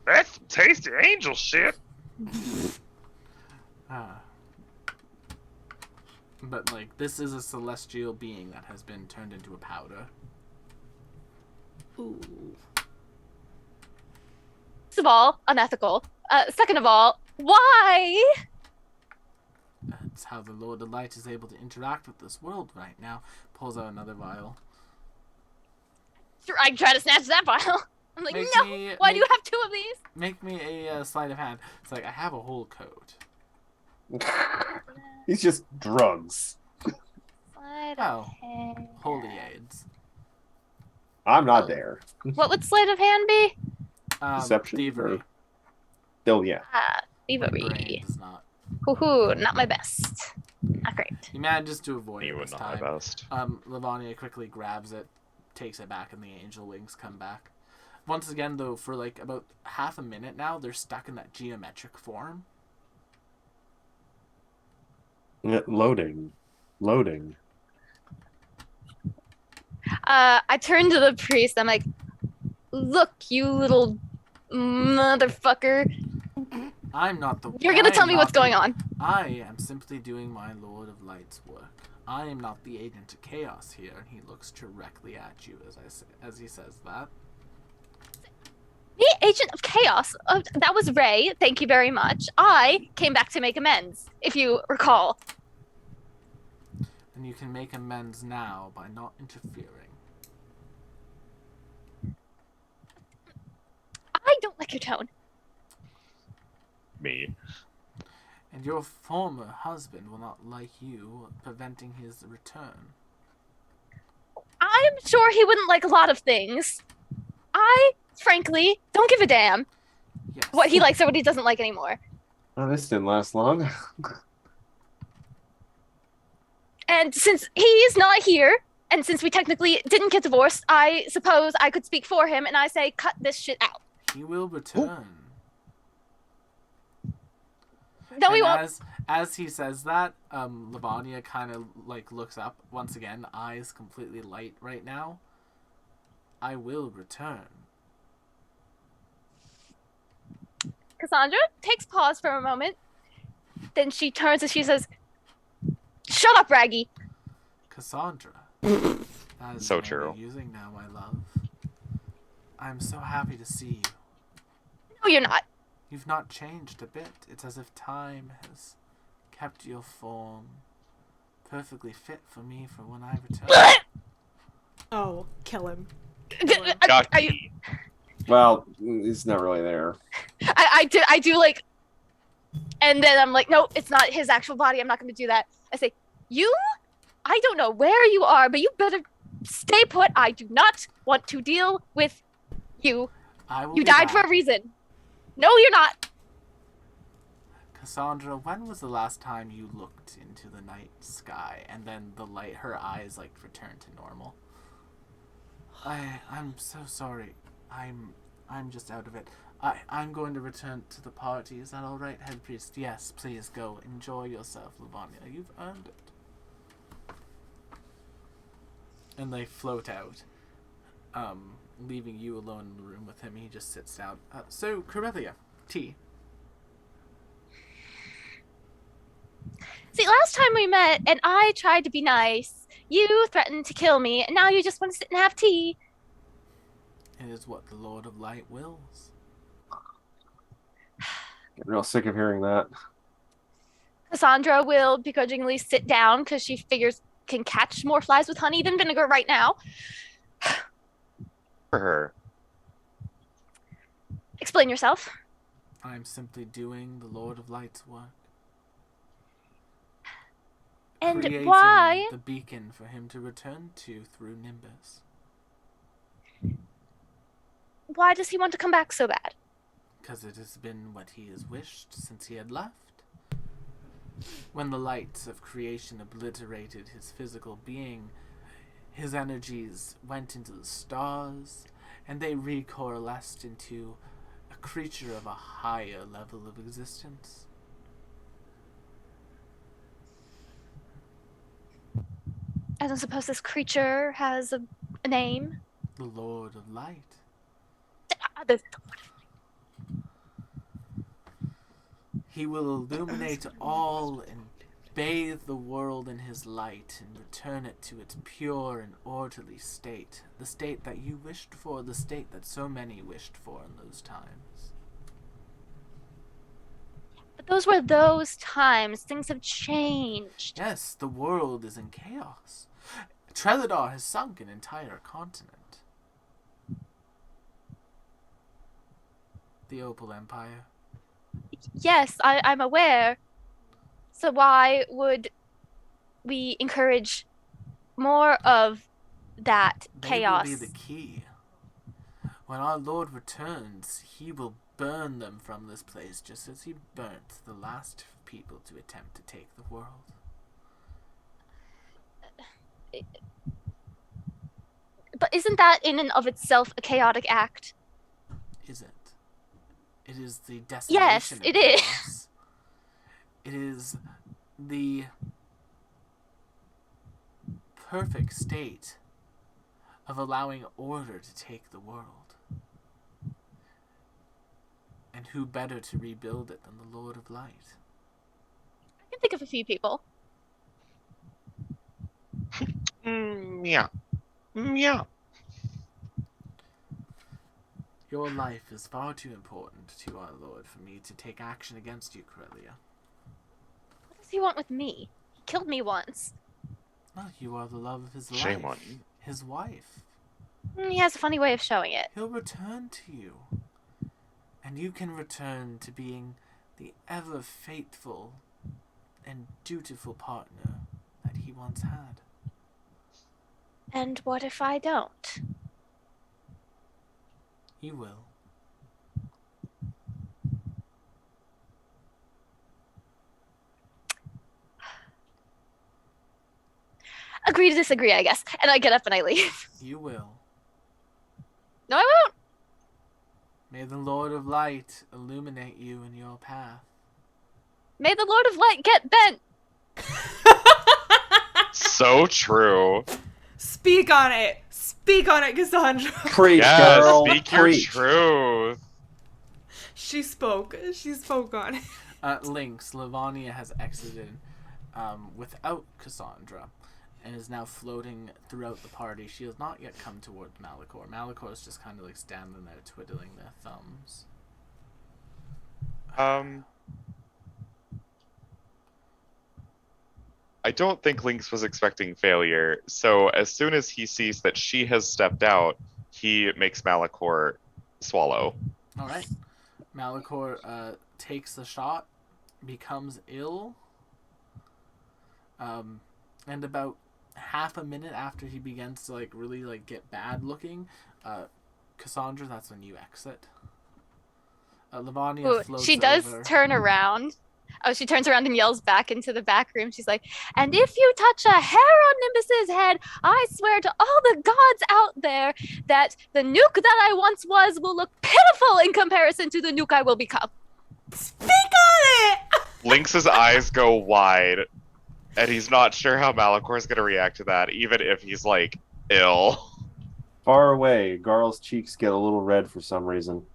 That's some tasty angel shit. Ah. But like this is a celestial being that has been turned into a powder. Ooh. First of all, unethical. Second of all, why? That's how the Lord of Light is able to interact with this world right now. Pulls out another vial. I try to snatch that vial. I'm like, Make no. me- Why do you make- have two of these? Make me a sleight of hand. It's like I have a whole coat. He's just drugs. Sleight Oh, of hand. holy aids. I'm not there. What would sleight of hand be? Deception, Thievery. Oh yeah. Ah, My thievery. brain does not. Hoo-hoo, not my best. Not great. He manages to avoid You it would this not my time. best. Livonia quickly grabs it, takes it back, and the angel wings come back. Once again, though, for like about half a minute now, they're stuck in that geometric form. Loading. I turn to the priest. I'm like, look, you little motherfucker. I'm not the. You're gonna I'm tell me not what's going the- on. I am simply doing my Lord of Light's work. I am not the agent of chaos here, and he looks directly at you as he says that. Me, agent of chaos. That was Ray. Thank you very much. I came back to make amends, if you recall. And you can make amends now by not interfering. I don't like your tone. Me. And your former husband will not like you preventing his return. I'm sure he wouldn't like a lot of things. I, frankly, don't give a damn Yes. what he likes or what he doesn't like anymore. Oh, this didn't last long. And since he's not here, and since we technically didn't get divorced, I suppose I could speak for him, and I say, cut this shit out. He will return. No, he And won't. as he says that, Livonia kind of like looks up once again, eyes completely light right now. I will return. Cassandra takes pause for a moment. Then she turns and she says, shut up, Raggy. Cassandra. That is So the name true. you're using now, my love. I'm so happy to see you. No, you're not. You've not changed a bit. It's as if time has kept your form perfectly fit for me for when I return. Oh, kill him. Are you, Yucky. Well, he's not really there. I do like, and then I'm like, no, it's not his actual body. I'm not going to do that. I say, I don't know where you are, but you better stay put. I do not want to deal with you. I will You be died for back. a reason. No, you're not. Cassandra, when was the last time you looked into the night sky and then the light, her eyes like returned to normal? I'm so sorry. I'm just out of it. I'm going to return to the party. Is that all right, head priest? Yes, please go. Enjoy yourself, Livonia. You've earned it. And they float out, leaving you alone in the room with him. He just sits down. So, Corellia, tea. See, last time we met and I tried to be nice, you threatened to kill me, and now you just want to sit and have tea. It is what the Lord of Light wills. Getting real sick of hearing that. Cassandra will begrudgingly sit down because she figures can catch more flies with honey than vinegar right now. For her. Explain yourself. I'm simply doing the Lord of Light's work. And Creating why? the beacon for him to return to through Nimbus. Why does he want to come back so bad? Because it has been what he has wished since he had left. When the lights of creation obliterated his physical being, his energies went into the stars, and they recoalesced into a creature of a higher level of existence. I don't suppose this creature has a name? The Lord of Light. There's He will illuminate all and bathe the world in his light and return it to its pure and orderly state, the state that you wished for, the state that so many wished for in those times. But those were those times. Things have changed. Yes, the world is in chaos. Treladar has sunk an entire continent. The Opal Empire. Yes, I'm aware. So why would we encourage more of that chaos? They will be the key. When our Lord returns, he will burn them from this place, just as he burnt the last people to attempt to take the world. But isn't that in and of itself a chaotic act? Is it? It is the destination. Yes, of it is. chaos. It is the perfect state of allowing order to take the world. And who better to rebuild it than the Lord of Light? I can think of a few people. Yeah. Yeah. Your life is far too important to our Lord for me to take action against you, Corellia. What does he want with me? He killed me once. Well, you are the love of his Shame life. on you. His wife. He has a funny way of showing it. He'll return to you. And you can return to being the ever faithful and dutiful partner that he once had. And what if I don't? You will. Agree to disagree, I guess. And I get up and I leave. You will. No, I won't. May the Lord of Light illuminate you in your path. May the Lord of Light get bent. So true. Speak on it. Speak on it, Cassandra. Preach, Yeah, girl. speak your Preach. truth. She spoke. She spoke on it. Lynx, Livonia has exited without Cassandra and is now floating throughout the party. She has not yet come towards Malachor. Malachor is just kind of like standing there twiddling their thumbs. I don't think Lynx was expecting failure, so as soon as he sees that she has stepped out, he makes Malachor swallow. All right. Malachor takes the shot, becomes ill, and about half a minute after he begins to like really like get bad looking, Cassandra, that's when you exit. Livonia Ooh, floats she does over. turn around. Oh, she turns around and yells back into the back room. She's like, and if you touch a hair on Nimbus's head, I swear to all the gods out there that the nuke that I once was will look pitiful in comparison to the nuke I will become. Speak on it. Lynx's eyes go wide, and he's not sure how Malachor's gonna react to that, even if he's like ill. Far away, Garl's cheeks get a little red for some reason.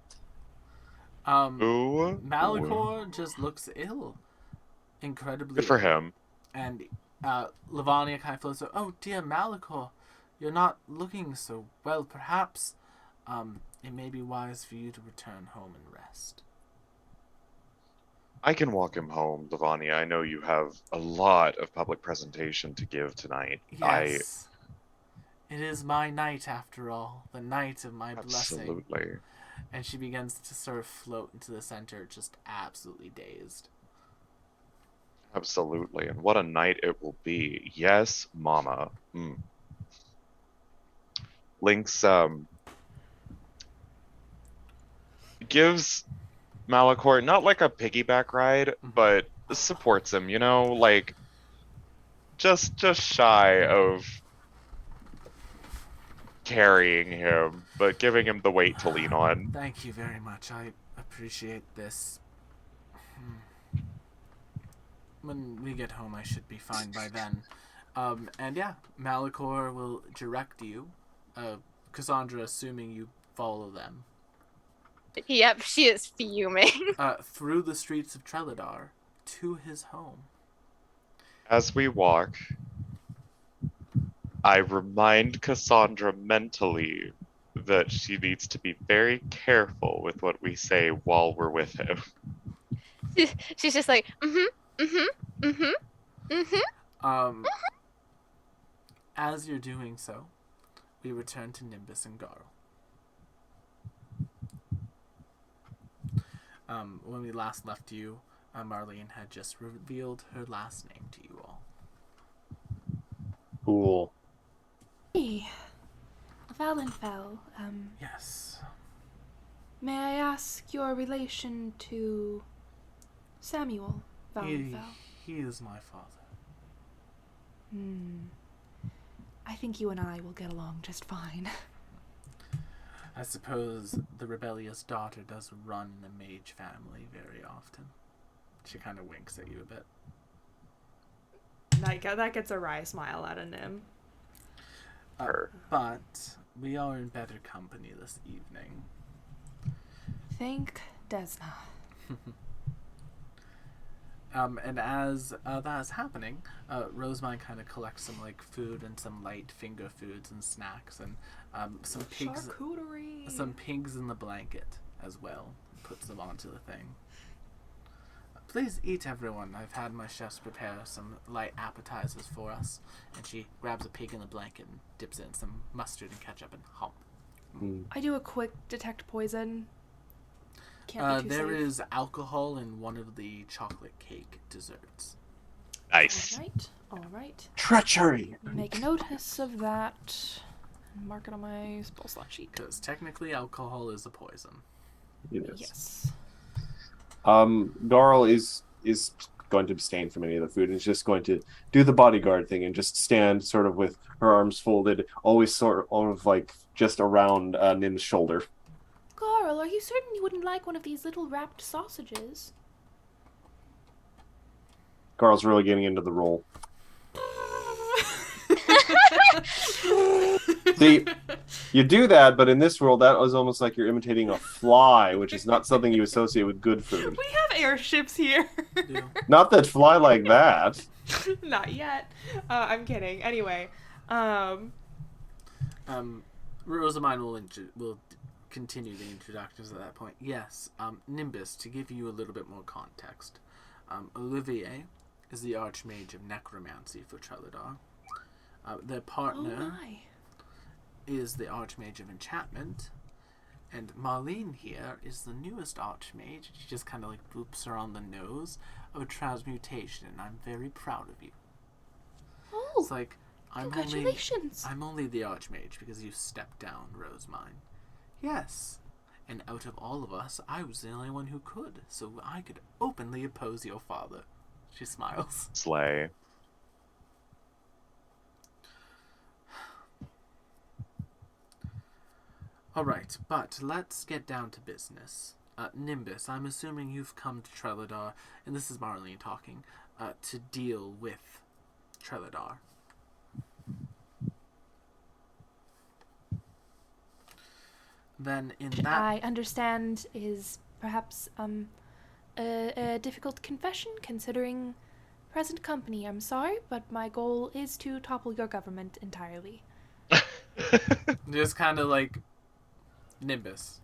Ooh. Malachor just looks ill. Incredibly Good for ill. him. And Livonia kind of floats over. Oh dear Malachor, you're not looking so well. Perhaps it may be wise for you to return home and rest. I can walk him home, Livonia. I know you have a lot of public presentation to give tonight. Yes. It is my night after all. The night of my blessing. Absolutely. And she begins to sort of float into the center, just absolutely dazed. Absolutely. And what a night it will be. Yes, mama. Lynx gives Malachor not like a piggyback ride, but supports him, you know, like just shy of carrying him, but giving him the weight to lean on. Thank you very much. I appreciate this. When we get home, I should be fine by then. And yeah, Malachor will direct you, Cassandra, assuming you follow them, Yep, she is fuming. through the streets of Treladar to his home. As we walk, I remind Cassandra mentally that she needs to be very careful with what we say while we're with him. She's just like, As you're doing so, we return to Nimbus and Garl. When we last left you, Marlene had just revealed her last name to you all. Cool. Hey, Valenfell, Yes. may I ask your relation to Samuel Valenfell? He is my father. I think you and I will get along just fine. I suppose the rebellious daughter does run in the mage family very often. She kind of winks at you a bit. That gets a wry smile out of Nim. But we are in better company this evening. Thank Desna. And as that is happening, Rosemine kind of collects some like food and some light finger foods and snacks and some pigs, Charcuterie. some pigs in the blanket as well. Puts them onto the thing. Please eat, everyone. I've had my chefs prepare some light appetizers for us. And she grabs a pig in the blanket and dips it in some mustard and ketchup and hump. I do a quick detect poison. Can't be too There safe. is alcohol in one of the chocolate cake desserts. Nice. All right. Treachery. Make notice of that. And mark it on my spell slot sheet. Because technically alcohol is a poison. It is. Yes. Garl is going to abstain from any of the food and is just going to do the bodyguard thing and just stand sort of with her arms folded, always sort of like just around Nim's shoulder. Garl, are you certain you wouldn't like one of these little wrapped sausages? Garl's really getting into the role. See, you do that, but in this world, that was almost like you're imitating a fly, which is not something you associate with good food. We have airships here. Do. Not that fly like that. Not yet. I'm kidding. Anyway, Rosamine will continue the introductions at that point. Yes, Nimbus, to give you a little bit more context. Olivier is the Archmage of Necromancy for Treladar. Their partner Oh my. is the Archmage of Enchantment. And Marlene here is the newest Archmage. She just kind of like boops her on the nose of Transmutation, and I'm very proud of you. Oh, It's like, congratulations. I'm only the Archmage because you stepped down, Rosemine. Yes. And out of all of us, I was the only one who could, so I could openly oppose your father. She smiles. Slay. Alright, but let's get down to business. Nimbus, I'm assuming you've come to Treladar, and this is Marlene talking, to deal with Treladar. Then in that... I understand is perhaps a difficult confession considering present company. I'm sorry, but my goal is to topple your government entirely. Just kind of like Nimbus.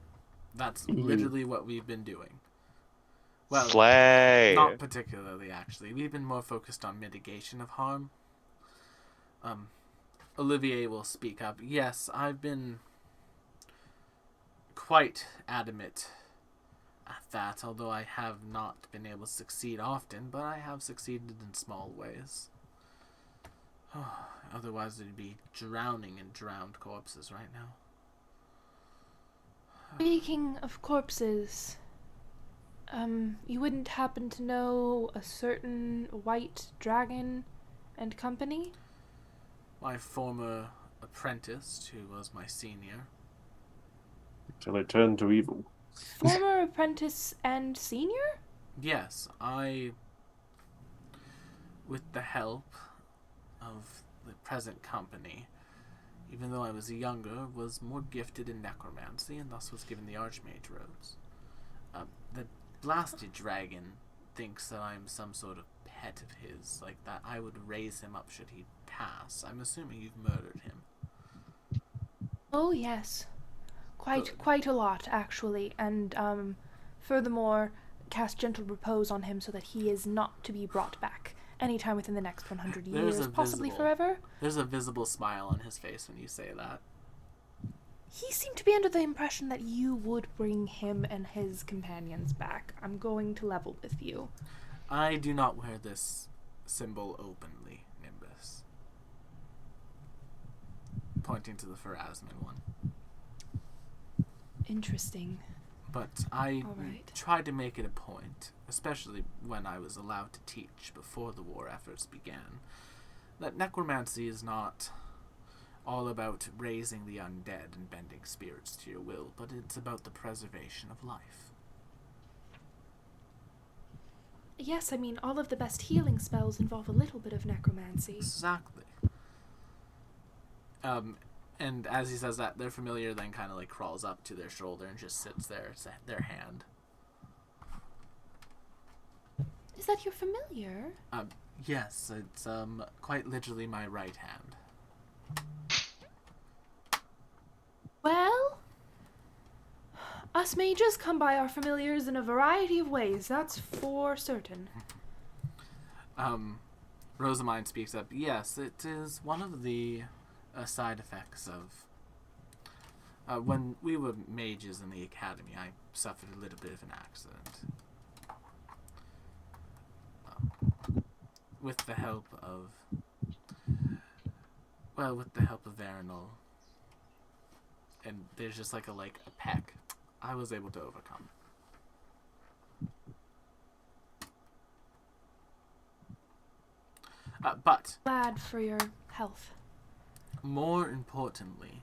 That's literally what we've been doing. Well, Slay. not particularly, actually. We've been more focused on mitigation of harm. Olivier will speak up. Yes, I've been quite adamant at that, although I have not been able to succeed often, but I have succeeded in small ways. Otherwise, it'd be drowning in drowned corpses right now. Speaking of corpses, you wouldn't happen to know a certain white dragon and company? My former apprentice, who was my senior. Till I turn to evil. Former apprentice and senior? Yes, with the help of the present company, even though I was younger, was more gifted in necromancy and thus was given the Archmage robes. The blasted dragon thinks that I'm some sort of pet of his, like that I would raise him up should he pass. I'm assuming you've murdered him. Oh, yes. Good. Quite a lot, actually. And, furthermore, cast gentle repose on him so that he is not to be brought back anytime within the next 100 There's years, a possibly visible- forever. There's a visible smile on his face when you say that. He seemed to be under the impression that you would bring him and his companions back. I'm going to level with you. I do not wear this symbol openly, Nimbus. Pointing to the Pharasman one. Interesting. But I All right. tried to make it a point, especially when I was allowed to teach before the war efforts began, that necromancy is not all about raising the undead and bending spirits to your will, but it's about the preservation of life. Yes, I mean, all of the best healing spells involve a little bit of necromancy. Exactly. And as he says that, their familiar then kind of like crawls up to their shoulder and just sits there, their hand. Is that your familiar? Yes, it's quite literally my right hand. Well, us mages come by our familiars in a variety of ways, that's for certain. Rosamine speaks up. Yes, it is one of the side effects of when we were mages in the academy. I suffered a little bit of an accident. With the help of Veronal, and there's just like a peck, I was able to overcome. But Glad for your health. more importantly,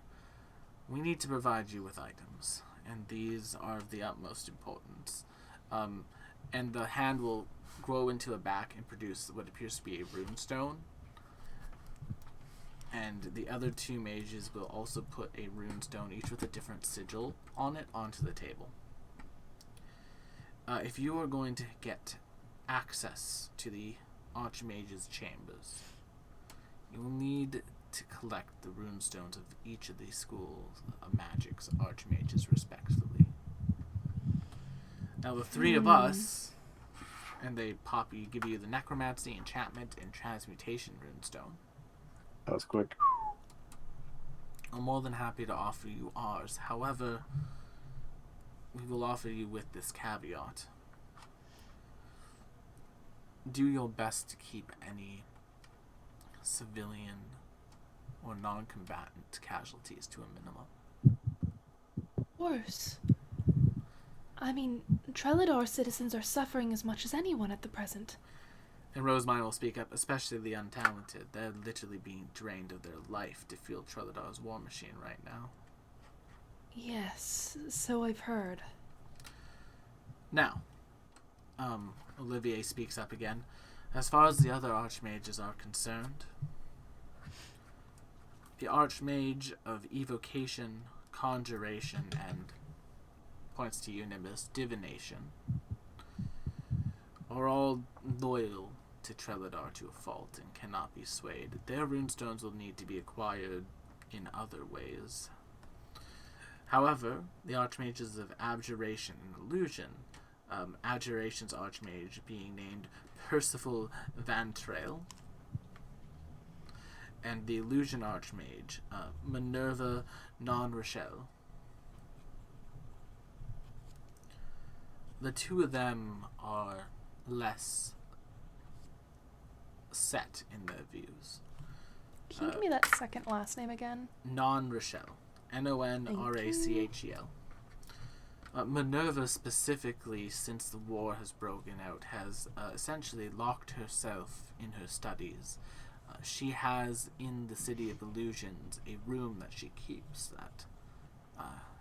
we need to provide you with items, and these are of the utmost importance. And the hand will grow into a back and produce what appears to be a runestone. And the other two mages will also put a runestone, each with a different sigil on it, onto the table. If you are going to get access to the Archmage's chambers, you will need to collect the runestones of each of these schools of magic's Archmages respectively. Now the three of us, and they give you the necromancy, enchantment, and transmutation runestone. That was quick. I'm more than happy to offer you ours. However, we will offer you with this caveat. Do your best to keep any civilian or non-combatant casualties to a minimum. Worse. I mean, Trellador citizens are suffering as much as anyone at the present. And Rosemine will speak up, especially the untalented. They're literally being drained of their life to fuel Trellador's war machine right now. Yes, so I've heard. Now, Olivier speaks up again. As far as the other Archmages are concerned, the Archmage of Evocation, Conjuration, and, points to you, Nimbus, Divination, are all loyal to Trellador to a fault and cannot be swayed. Their runestones will need to be acquired in other ways. However, the Archmages of Abjuration and Illusion, Abjuration's Archmage being named Percival Vantrail, and the Illusion Archmage, Minerva Non-Rochelle. The two of them are less set in their views. Can you give me that second last name again? Non-Rochelle. Nonrachel. Minerva specifically, since the war has broken out, has essentially locked herself in her studies. She has, in the City of Illusions, a room that she keeps that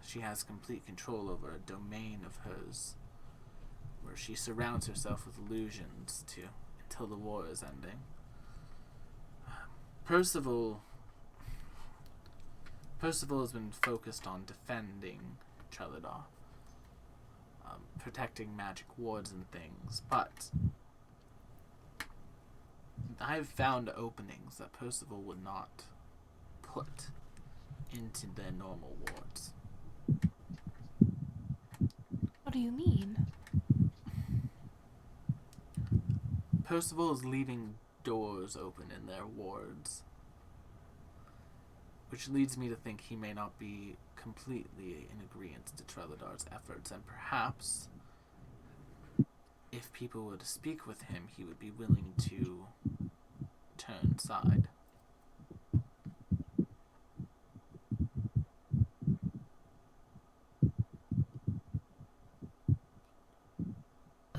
she has complete control over, a domain of hers, where she surrounds herself with illusions until the war is ending. Percival has been focused on defending Trelladar, protecting magic wards and things, but I've found openings that Percival would not put into their normal wards. What do you mean? Percival is leaving doors open in their wards, which leads me to think he may not be completely in agreement to Treladar's efforts, and perhaps if people were to speak with him, he would be willing to turn side.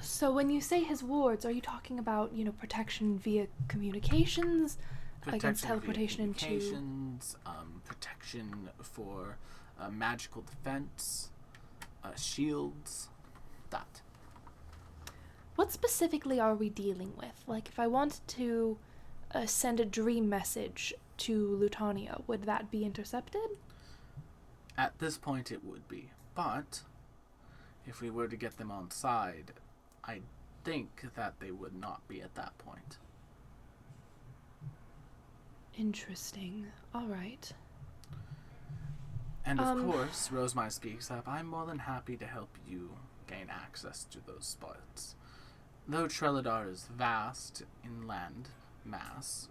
So when you say his wards, are you talking about, protection via communications? Against teleportation into... communications, protection for magical defense, shields, that. What specifically are we dealing with? Like, if I wanted to send a dream message to Lutania, would that be intercepted? At this point it would be, but if we were to get them on side, I think that they would not be at that point. Interesting. All right. And of course, Rosemary speaks up, I'm more than happy to help you gain access to those spots. Though Treladar is vast in land mass,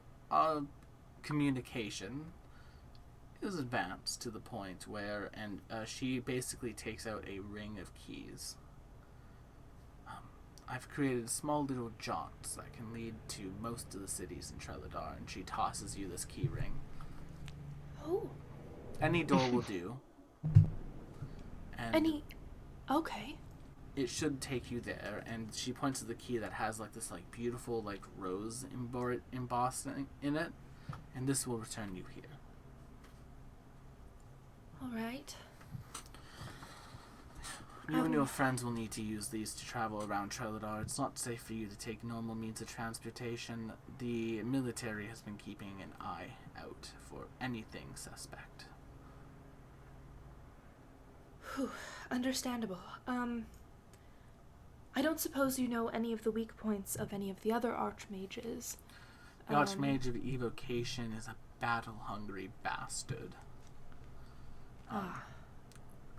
communication is advanced to the point where, and she basically takes out a ring of keys. I've created small little jaunts that can lead to most of the cities in Treladar, and she tosses you this key ring. Oh. Any door will do. And Okay. it should take you there, and she points to the key that has this beautiful rose embossed in it, and this will return you here. All right. You and your friends will need to use these to travel around Treladar. It's not safe for you to take normal means of transportation. The military has been keeping an eye out for anything suspect. Whew. Understandable. I don't suppose you know any of the weak points of any of the other archmages. The Archmage of Evocation is a battle-hungry bastard.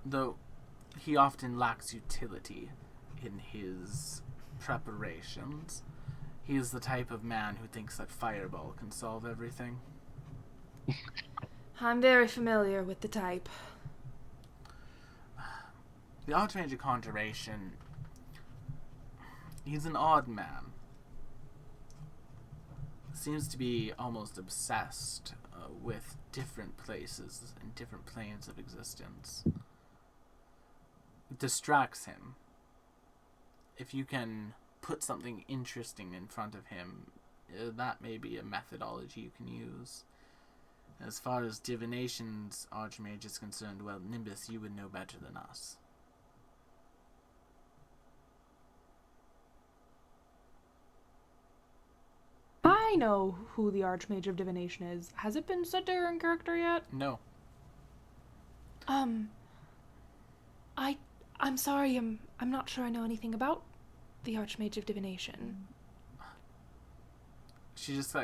Though he often lacks utility in his preparations, he is the type of man who thinks that Fireball can solve everything. I'm very familiar with the type. The Archmage of Conjuration, he's an odd man. Seems to be almost obsessed with different places and different planes of existence. It distracts him. If you can put something interesting in front of him, that may be a methodology you can use. As far as divination's Archmage is concerned, well, Nimbus, you would know better than us. I know who the Archmage of Divination is. Has it been said to her in character yet? No. I'm sorry, I'm not sure I know anything about the Archmage of Divination. She just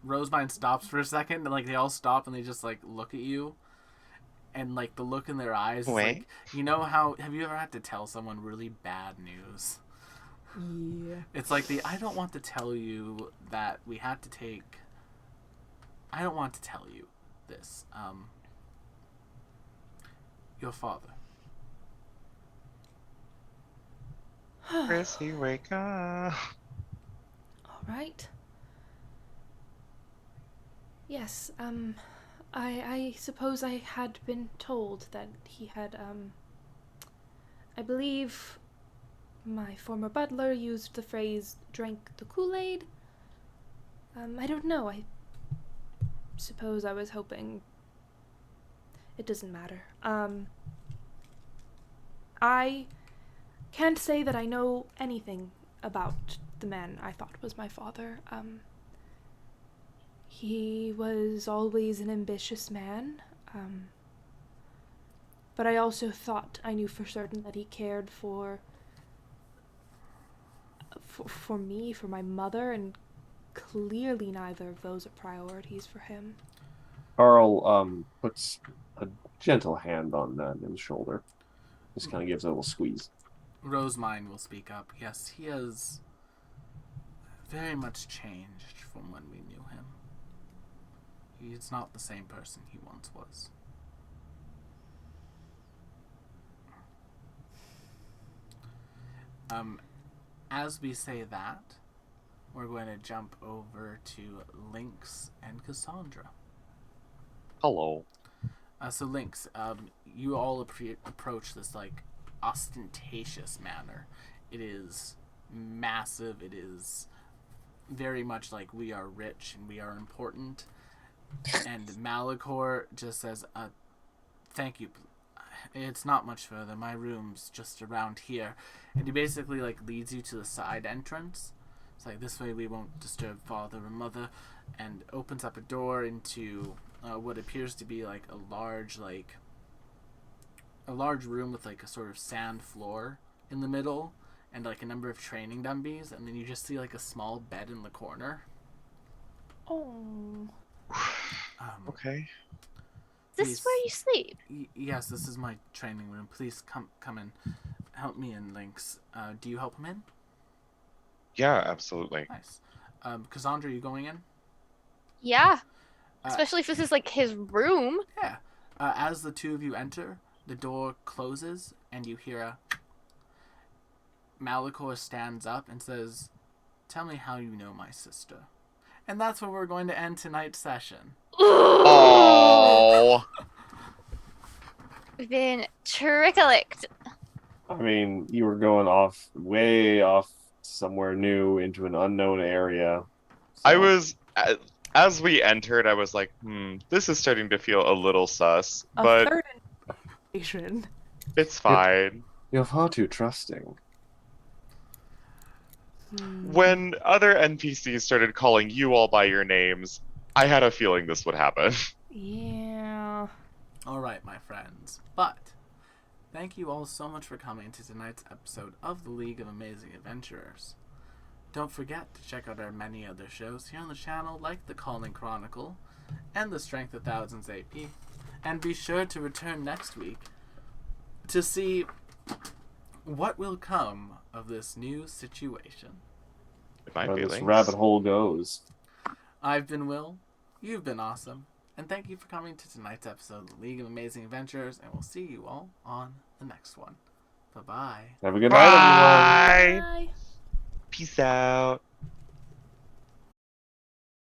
Rosebine stops for a second, and they all stop and they just look at you, and the look in their eyes is Wait. you know how, have you ever had to tell someone really bad news? Yeah. It's I don't want to tell you that we had to take, I don't want to tell you this. Your father. Chrissy, wake up. All right. Yes, I suppose I had been told that he had, I believe my former butler used the phrase drank the Kool-Aid. I don't know. I suppose I was hoping. It doesn't matter. I can't say that I know anything about the man I thought was my father. He was always an ambitious man. But I also thought I knew for certain that he cared for me, for my mother, and clearly neither of those are priorities for him. Carl puts a gentle hand on Nim's shoulder. Just kind of gives a little squeeze. Rosemine will speak up. Yes, he has very much changed from when we knew him. He's not the same person he once was. As we say that, we're going to jump over to Lynx and Cassandra. Hello. So Lynx, you all approach this like ostentatious manner. It is massive. It is very much like we are rich and we are important. And Malachor just says, "Thank you. It's not much further. My room's just around here." And he basically like leads you to the side entrance. It's like, this way we won't disturb father or mother, and opens up a door into what appears to be like a large room with like a sort of sand floor in the middle and like a number of training dummies, and then you just see like a small bed in the corner. Oh. Okay. Is this where you sleep? Yes, this is my training room. Please come in. Help me in, Lynx. Do you help him in? Yeah, absolutely. Nice. Cassandra, you going in? Yeah. Uh, Especially if this is like his room. Yeah. As the two of you enter, the door closes, and you hear a... Malachor stands up and says, "Tell me how you know my sister." And that's where we're going to end tonight's session. Oh. We've been tricklicked. I mean, you were going way off somewhere new into an unknown area. I So- was, as we entered, I was like, this is starting to feel a little sus, A but third invitation. it's fine. You're far too trusting. When other NPCs started calling you all by your names, I had a feeling this would happen. Yeah. All right, my friends. But thank you all so much for coming to tonight's episode of the League of Amazing Adventurers. Don't forget to check out our many other shows here on the channel, like The Calling Chronicle and The Strength of Thousands AP. And be sure to return next week to see what will come of this new situation. My Where this feelings. rabbit hole goes. I've been Will, you've been awesome, and thank you for coming to tonight's episode of the League of Amazing Adventurers, and we'll see you all on the next one. Bye-bye. Have a good night, everyone. Bye. Bye. Peace out.